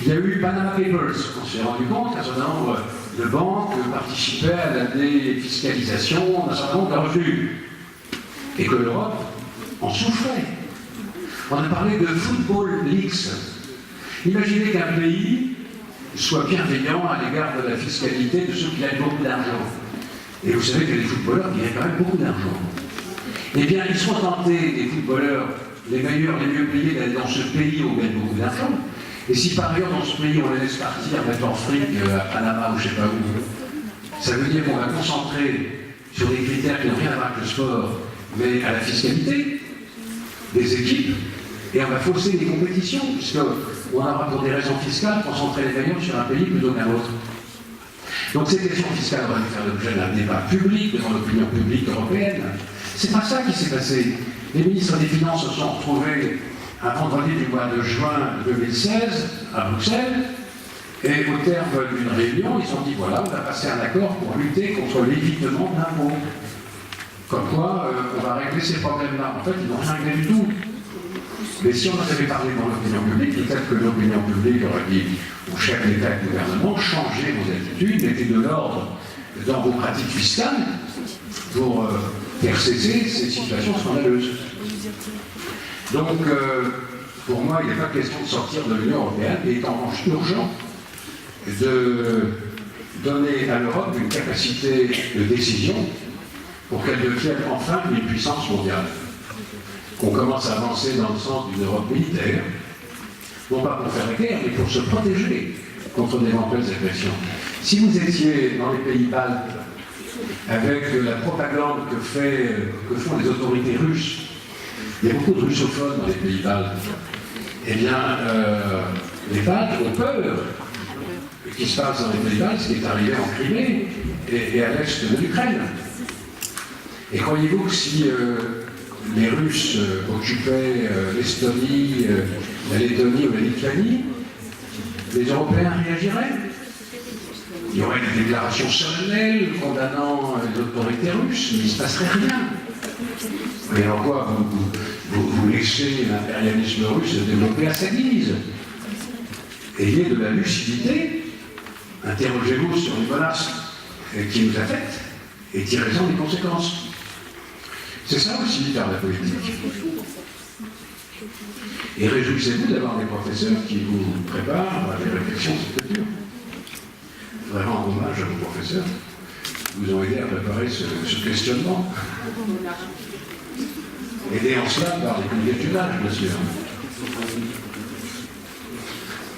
Il y a eu Panama Papers. On s'est rendu compte qu'un certain nombre de banques participaient à la défiscalisation d'un certain nombre de revenus. Et que l'Europe en souffrait. On a parlé de Football Leaks. Imaginez qu'un pays soit bienveillant à l'égard de la fiscalité de ceux qui gagnent beaucoup d'argent. Et vous savez que les footballeurs gagnent quand même beaucoup d'argent. Eh bien, ils sont tentés, les footballeurs, les meilleurs, les mieux payés, d'aller dans ce pays où on gagne beaucoup d'argent. Et si par ailleurs dans ce pays on les laisse partir, mettre en fric à Panama ou je ne sais pas où, ça veut dire qu'on va concentrer sur des critères qui n'ont rien à voir avec le sport, mais à la fiscalité des équipes Et on va fausser les compétitions, puisqu'on aura pour des raisons fiscales concentré les gagnants sur un pays plutôt qu'un autre. Donc ces questions fiscales vont faire l'objet d'un débat public devant l'opinion publique européenne. C'est pas ça qui s'est passé. Les ministres des Finances se sont retrouvés un vendredi du mois de juin 2016 à Bruxelles, et au terme d'une réunion, ils ont dit voilà, on va passer un accord pour lutter contre l'évitement d'impôts. Comme quoi, on va régler ces problèmes-là. En fait, ils n'ont rien réglé du tout. Mais si on en avait parlé dans l'opinion publique, peut-être que l'opinion publique aurait dit au chef d'État et de gouvernement, changez vos attitudes, mettez de l'ordre dans vos pratiques fiscales pour faire cesser ces situations scandaleuses. Donc, pour moi, il n'est pas question de sortir de l'Union européenne, il est en revanche urgent de donner à l'Europe une capacité de décision pour qu'elle devienne enfin une puissance mondiale. Qu'on commence à avancer dans le sens d'une Europe militaire, non pas pour faire la guerre, mais pour se protéger contre d'éventuelles agressions. Si vous étiez dans les pays baltes, avec la propagande que font les autorités russes, il y a beaucoup de russophones dans les pays baltes, eh bien, les Baltes ont peur de ce qui se passe dans les pays baltes, ce qui est arrivé en Crimée et à l'est de l'Ukraine. Et croyez-vous que si les Russes occupaient l'Estonie, la Lettonie ou la Lituanie, les Européens réagiraient? Il y aurait des déclarations solennelles condamnant les autorités russes, mais il ne se passerait rien. Mais en quoi vous laissez l'impérialisme russe se développer à sa guise? Ayez de la lucidité, interrogez-vous sur les menaces qui nous affectent et tirez-en des conséquences. C'est ça aussi faire la politique. Et réjouissez-vous d'avoir des professeurs qui vous préparent à des réflexions sur le futur. Vraiment hommage à vos professeurs qui vous ont aidé à préparer ce questionnement. Aidés en cela par les comités d'âge, bien sûr.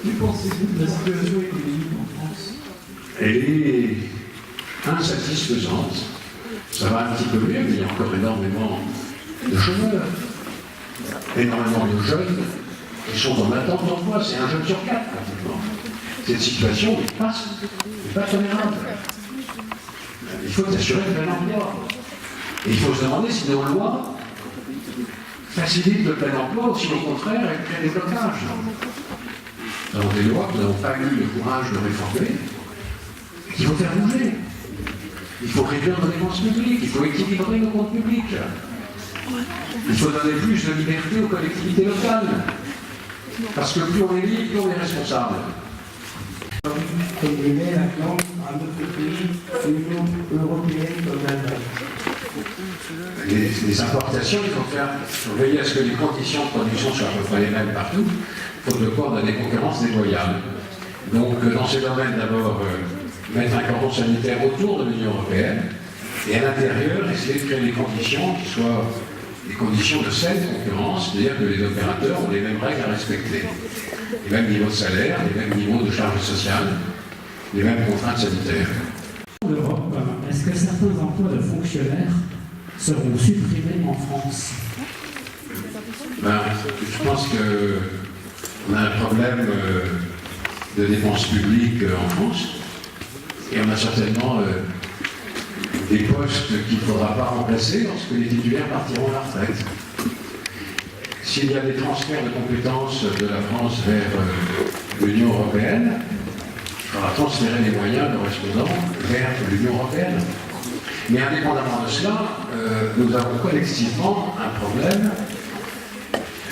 Que pensez-vous de la situation économique en France? Elle est insatisfaisante. Ça va un petit peu mieux, mais il y a encore énormément de chômeurs, énormément de jeunes qui sont en attente d'emploi. C'est un jeune sur quatre, pratiquement. Cette situation n'est pas tolérable. Il faut assurer le plein emploi. Et il faut se demander si nos lois facilitent le plein emploi ou si au contraire elles créent des blocages. Dans des lois que nous n'avons pas eu le courage de réformer, et qu'il faut faire bouger. Il faut réduire nos dépenses publiques, il faut équilibrer nos comptes publics. Il faut donner plus de liberté aux collectivités locales. Parce que plus on est libre, plus on est responsable. Aimer maintenant à notre pays, l'Union européenne comme l'Allemagne. Les importations, il faut veiller à ce que les conditions de production soient à peu près les mêmes partout, faute de quoi on a des concurrences déloyales. Donc dans ces domaines, d'abord, mettre un cordon sanitaire autour de l'Union européenne, et à l'intérieur, essayer de créer des conditions qui soient des conditions de saine concurrence, c'est-à-dire que les opérateurs ont les mêmes règles à respecter. Les mêmes niveaux de salaire, les mêmes niveaux de charges sociales, les mêmes contraintes sanitaires. En Europe, est-ce que certains emplois de fonctionnaires seront supprimés en France? Je pense qu'on a un problème de dépenses publiques en France, et on a certainement des postes qu'il ne faudra pas remplacer lorsque les titulaires partiront à la retraite. S'il y a des transferts de compétences de la France vers l'Union européenne, il faudra transférer les moyens correspondants vers l'Union européenne. Mais indépendamment de cela, nous avons collectivement un problème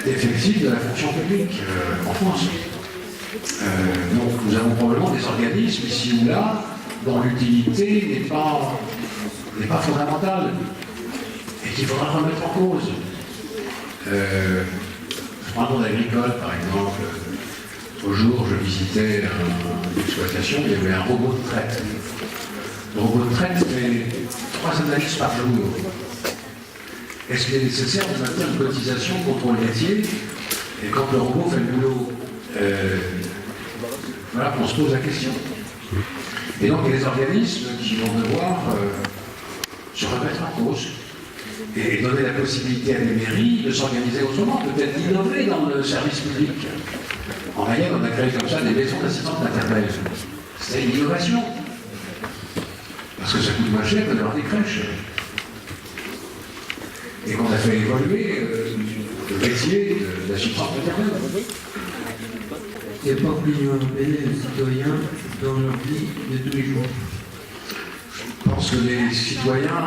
d'effectif de la fonction publique en France. Donc nous avons probablement des organismes ici ou là dont l'utilité n'est pas fondamentale et qu'il faudra remettre en cause. Je prends le monde agricole par exemple. Au jour, je visitais une exploitation, il y avait un robot de traite. Le robot de traite fait 3 analyses par jour. Est-ce qu'il est nécessaire de maintenir une cotisation contre le métier et quand le robot fait le boulot voilà qu'on se pose la question. Et donc il y a des organismes qui vont devoir se remettre en cause. et donner la possibilité à des mairies de s'organiser autrement, peut-être d'innover dans le service public. En Mayenne, on a créé comme ça des maisons d'assistance maternelle. C'était une innovation. Parce que ça coûte moins cher que d'avoir des crèches. Et qu'on a fait évoluer le métier de l'assistance maternelle. Il n'y a pas que l'Union européenne et les citoyens dans leur vie de tous les jours. Je pense que les citoyens,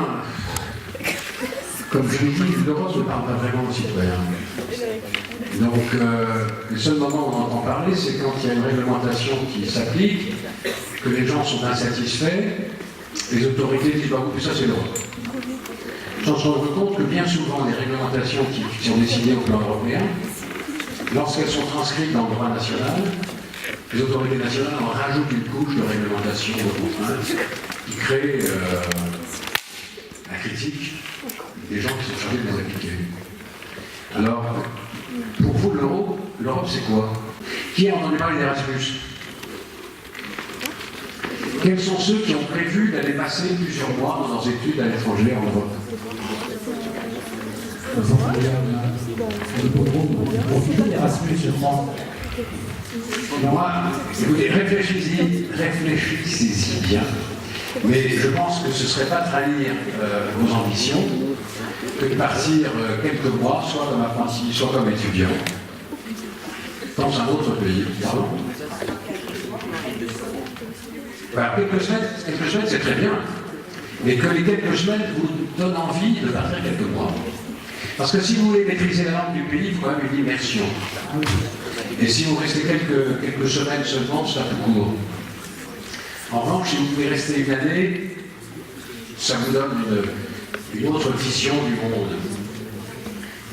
comme je l'ai dit, l'Europe ne parle pas vraiment aux citoyens. Donc, le seul moment où on entend parler, c'est quand il y a une réglementation qui s'applique, que les gens sont insatisfaits, les autorités disent bah oui, ça c'est l'Europe. On se rend compte que bien souvent, les réglementations qui sont décidées au plan européen, lorsqu'elles sont transcrites dans le droit national, les autorités nationales en rajoutent une couche de réglementation, de contraintes, qui crée la critique des gens qui sont chargés de les appliquer. Alors, pour vous, l'Europe c'est quoi? Qui a entendu parler d'Erasmus? Quels sont ceux qui ont prévu d'aller passer plusieurs mois dans leurs études à l'étranger en Europe? Profitez d'Erasmus, je crois. Moi, écoutez, réfléchissez-y bien, mais je pense que ce ne serait pas trahir vos ambitions que de partir quelques mois, soit comme apprenti, soit comme étudiant, dans un autre pays. Pardon. Alors, quelques semaines, c'est très bien, mais que les quelques semaines vous donnent envie de partir quelques mois. Parce que si vous voulez maîtriser la langue du pays, il faut quand même une immersion. Et si vous restez quelques semaines seulement, c'est un peu court. En revanche, si vous pouvez rester une année, ça vous donne une autre vision du monde.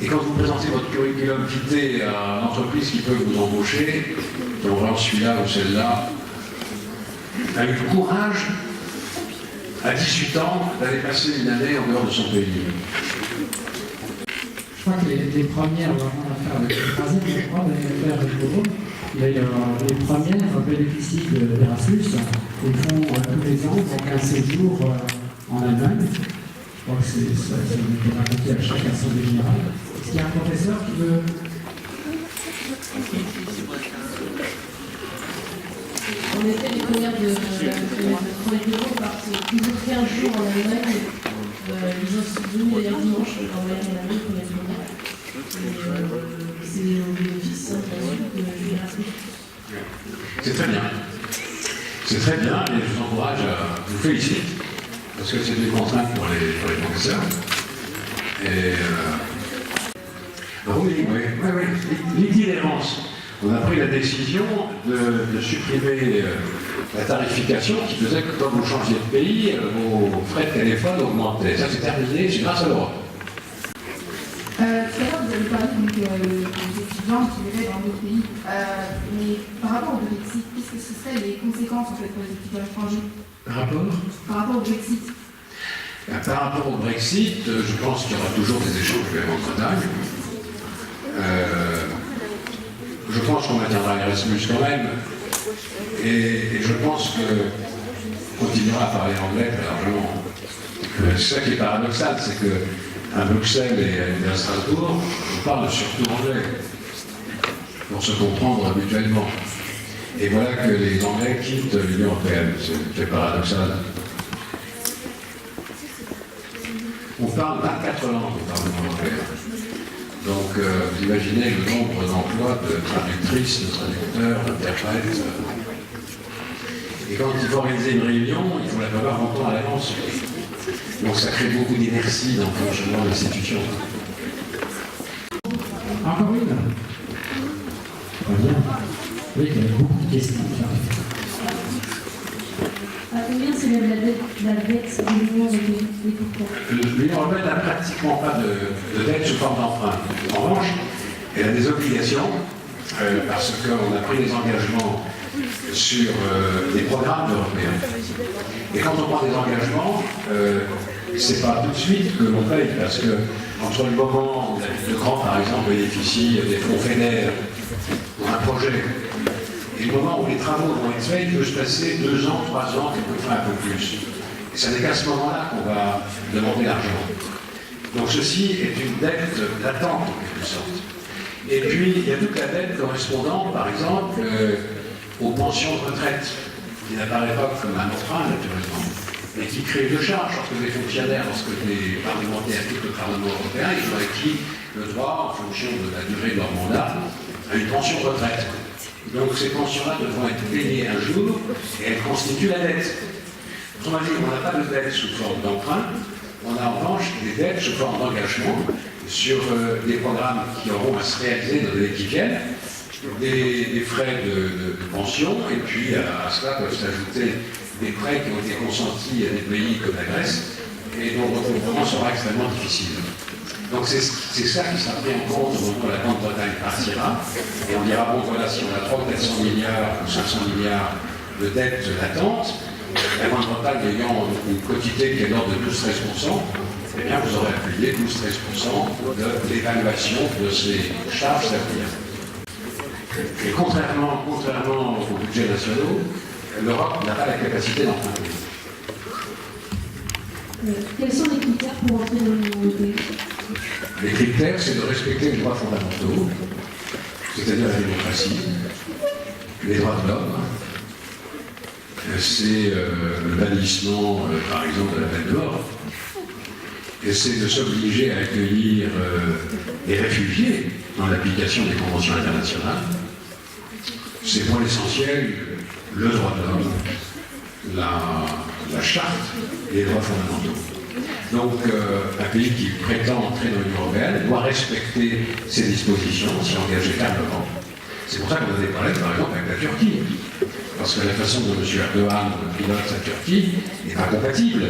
Et quand vous présentez votre curriculum vitae à une entreprise qui peut vous embaucher, donc vraiment celui-là ou celle-là, a eu le courage, à 18 ans, d'aller passer une année en dehors de son pays. Je crois que les premières, vraiment l'affaire avec le troisième, je crois, l'affaire de Bobo, les premières bénéficient d'Erasmus. Ils font tous les ans, donc un séjour en Allemagne. Je crois que c'est raconté à chaque assemblée générale. Est-ce qu'il y a un professeur qui veut... En effet, les premières de premier bureau partent toujours 15 jours en Allemagne. Ils ont soutenu d'ailleurs dimanche en Allemagne pour les premières. C'est au bénéfice de l'Erasmus. C'est très bien. C'est très bien et je vous encourage à vous féliciter parce que c'est une contrainte pour les professeurs. Et oui, l'itinérance. On a pris la décision de supprimer la tarification qui faisait que quand vous changiez de pays, vos frais de téléphone augmentaient. Ça c'est terminé, c'est grâce à l'Europe. Tout à l'heure, vous avez parlé des étudiants qui vivaient dans d'autres pays. Mais par rapport au Brexit, qu'est-ce que ce seraient les conséquences en fait, pour les étudiants étrangers? Par rapport au Brexit. Par rapport au Brexit, je pense qu'il y aura toujours des échanges avec la Grande-Bretagne. Je pense qu'on maintiendra Erasmus quand même. Et je pense qu'on continuera à parler anglais très largement. C'est ça qui est paradoxal, c'est qu'à Bruxelles et à Strasbourg, on parle surtout anglais pour se comprendre mutuellement. Et voilà que les Anglais quittent l'Union européenne. C'est paradoxal. On parle 24 langues au Parlement européen. Donc, vous imaginez le nombre d'emplois de traductrices, de traducteurs, d'interprètes. Et quand il faut organiser une réunion, il faut la prévoir longtemps à l'avance. Donc, ça crée beaucoup d'inertie dans le fonctionnement de l'institution. Encore une? Très bien. Oui, il y a beaucoup de questions. À combien s'élève la dette de l'Union européenne et pourquoi? L'Union européenne n'a pratiquement pas de dette sous forme d'emprunt. En revanche, elle a des obligations parce qu'on a pris des engagements sur des programmes européens. Et quand on prend des engagements, c'est pas tout de suite que l'on paye parce que entre le moment où le grand, par exemple, bénéficie des fonds FEDER pour un projet, et le moment où les travaux vont être faits, il peut se passer 2 ans, 3 ans, quelquefois un peu plus. Et ça n'est qu'à ce moment-là qu'on va demander l'argent. Donc ceci est une dette latente en quelque sorte. Et puis il y a toute la dette correspondant par exemple aux pensions de retraite, qui n'apparaît pas comme un emprunt naturellement, mais qui crée de charges lorsque les fonctionnaires, lorsque les parlementaires quittent le Parlement européen, ils ont acquis le droit, en fonction de la durée de leur mandat, à une pension de retraite. Donc ces pensions-là devront être payées un jour et elles constituent la dette. Autrement dit, on n'a pas de dette sous forme d'emprunt, on a en revanche des dettes sous forme d'engagement sur des programmes qui auront à se réaliser dans les années qui viennent, des frais de pension, et puis à cela peuvent s'ajouter des prêts qui ont été consentis à des pays comme la Grèce, et dont le recouvrement sera extrêmement difficile. Donc c'est ça qui sera pris en compte au moment où la Grande-Bretagne partira, et on dira, bon voilà, si on a 300 ou 400 milliards ou 500 milliards de dettes latentes, la Grande-Bretagne ayant une quotité qui est de l'ordre de 12-13%, eh bien vous aurez appuyé 12-13% de l'évaluation de ces charges d'avenir. Et contrairement aux budgets nationaux, l'Europe n'a pas la capacité d'emprunter. Quels sont les critères pour entrer dans l'Union européenne? Les critères, c'est de respecter les droits fondamentaux, c'est-à-dire la démocratie, les droits de l'homme. C'est le bannissement, par exemple, de la peine de mort. Et c'est de s'obliger à accueillir les réfugiés dans l'application des conventions internationales. C'est pour l'essentiel le droit de l'homme, la charte et les droits fondamentaux. Donc, un pays qui prétend entrer dans l'Union européenne doit respecter ces dispositions, s'y engager fermement. C'est pour ça qu'on a des problèmes, par exemple, avec la Turquie. Parce que la façon dont M. Erdogan pilote sa Turquie n'est pas compatible.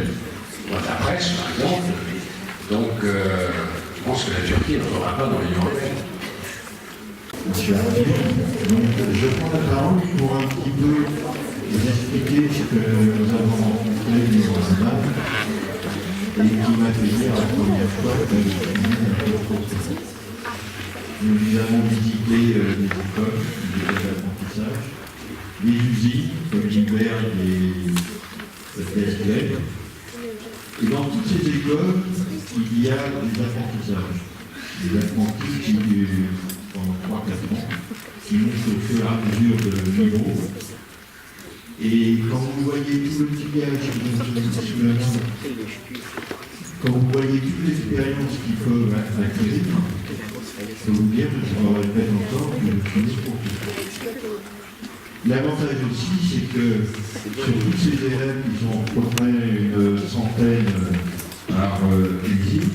Dans la presse, par exemple. Donc, je pense que la Turquie n'entrera pas dans l'Union européenne. Monsieur Arnaud, je prends la parole pour un petit peu vous expliquer ce que nous avons rencontré dans un âme et qui m'a fait dire la première fois que je suis un peu trop. Nous avons visité des écoles d'apprentissage, des usines comme l'hiver des PSL. Et dans toutes ces écoles, il y a des apprentissages. Des apprentis qui, pendant 3-4 ans, qui montent au fur et à mesure de niveau. Et quand vous voyez tout le pliage sous la main, quand vous voyez toute l'expérience qu'ils peuvent acquérir, je peux vous dire, je me répète encore, que je suis pour tout. L'avantage aussi, c'est que sur tous ces élèves qui sont à peu près une centaine par usine,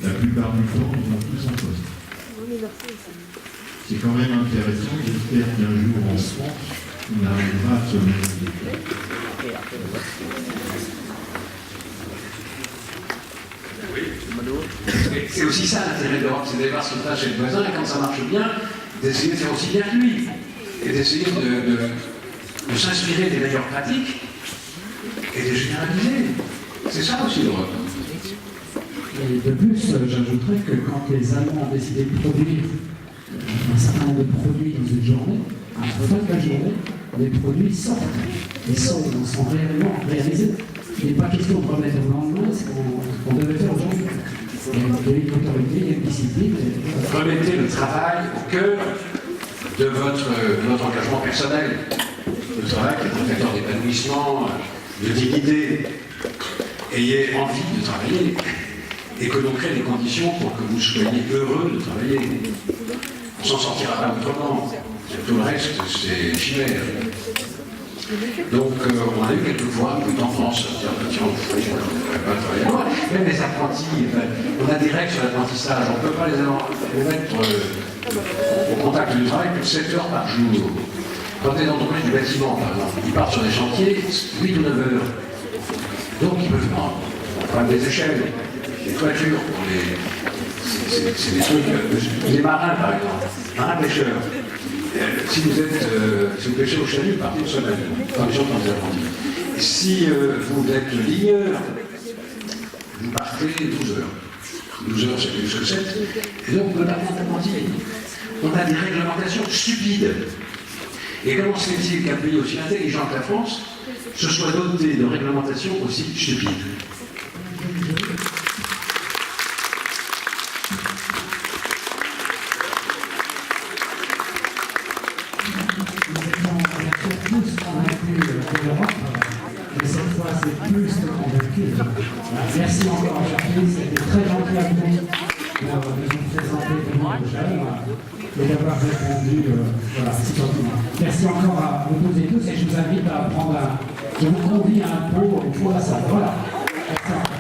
la plupart du temps, ils ont tous un poste. C'est quand même intéressant, j'espère qu'un jour en France, on arrivera à se mettre. C'est aussi ça l'intérêt de l'Europe, c'est d'aller voir ce qu'il fait chez le voisin, et quand ça marche bien, d'essayer de faire aussi bien que lui. Et d'essayer de s'inspirer des meilleures pratiques et de généraliser. C'est ça aussi l'Europe. Et de plus, j'ajouterais que quand les Allemands ont décidé de produire un certain nombre de produits dans une journée, à la fin de la journée, les produits sortent et sont réellement réalisés. Il n'est pas question de remettre au lendemain ce qu'on devait faire aujourd'hui. Il y a une autorité, il y a une discipline. Remettez le travail au cœur de votre engagement personnel. Le travail qui est un facteur d'épanouissement, de dignité. Ayez envie de travailler et que l'on crée des conditions pour que vous soyez heureux de travailler. On s'en sortira pas autrement. Tout le reste, c'est chimère. Donc, on a eu quelques fois un peu d'enfance, même les apprentis, on a des règles sur l'apprentissage, on ne peut pas les mettre au contact du travail plus 7 heures par jour. Quand des entreprises du bâtiment, par exemple, ils partent sur des chantiers 8 ou 9 heures. Donc, ils peuvent prendre des échelles, des toitures pour les. C'est des trucs. Les marins, par exemple, marins pêcheurs. Si vous pêchez au chalut, partez une semaine, comme les gens dans les apprentis. Et si vous êtes ligneur, vous partez 12 heures. 12 heures, c'est plus que 7. Et donc, vous ne partez pas apprenti. On a des réglementations stupides. Et comment se fait-il qu'un pays aussi intelligent que la France se soit doté de réglementations aussi stupides? convaincu de l'Europe, mais cette fois c'est plus que convaincu. Voilà. Merci encore, chers filles, c'était très gentil à vous de nous présenter devant le jeunes et d'avoir répondu voilà, si gentiment. Merci encore à vous toutes et tous et je vous invite à prendre je vous convie à un pot pour la salle. Voilà. Merci.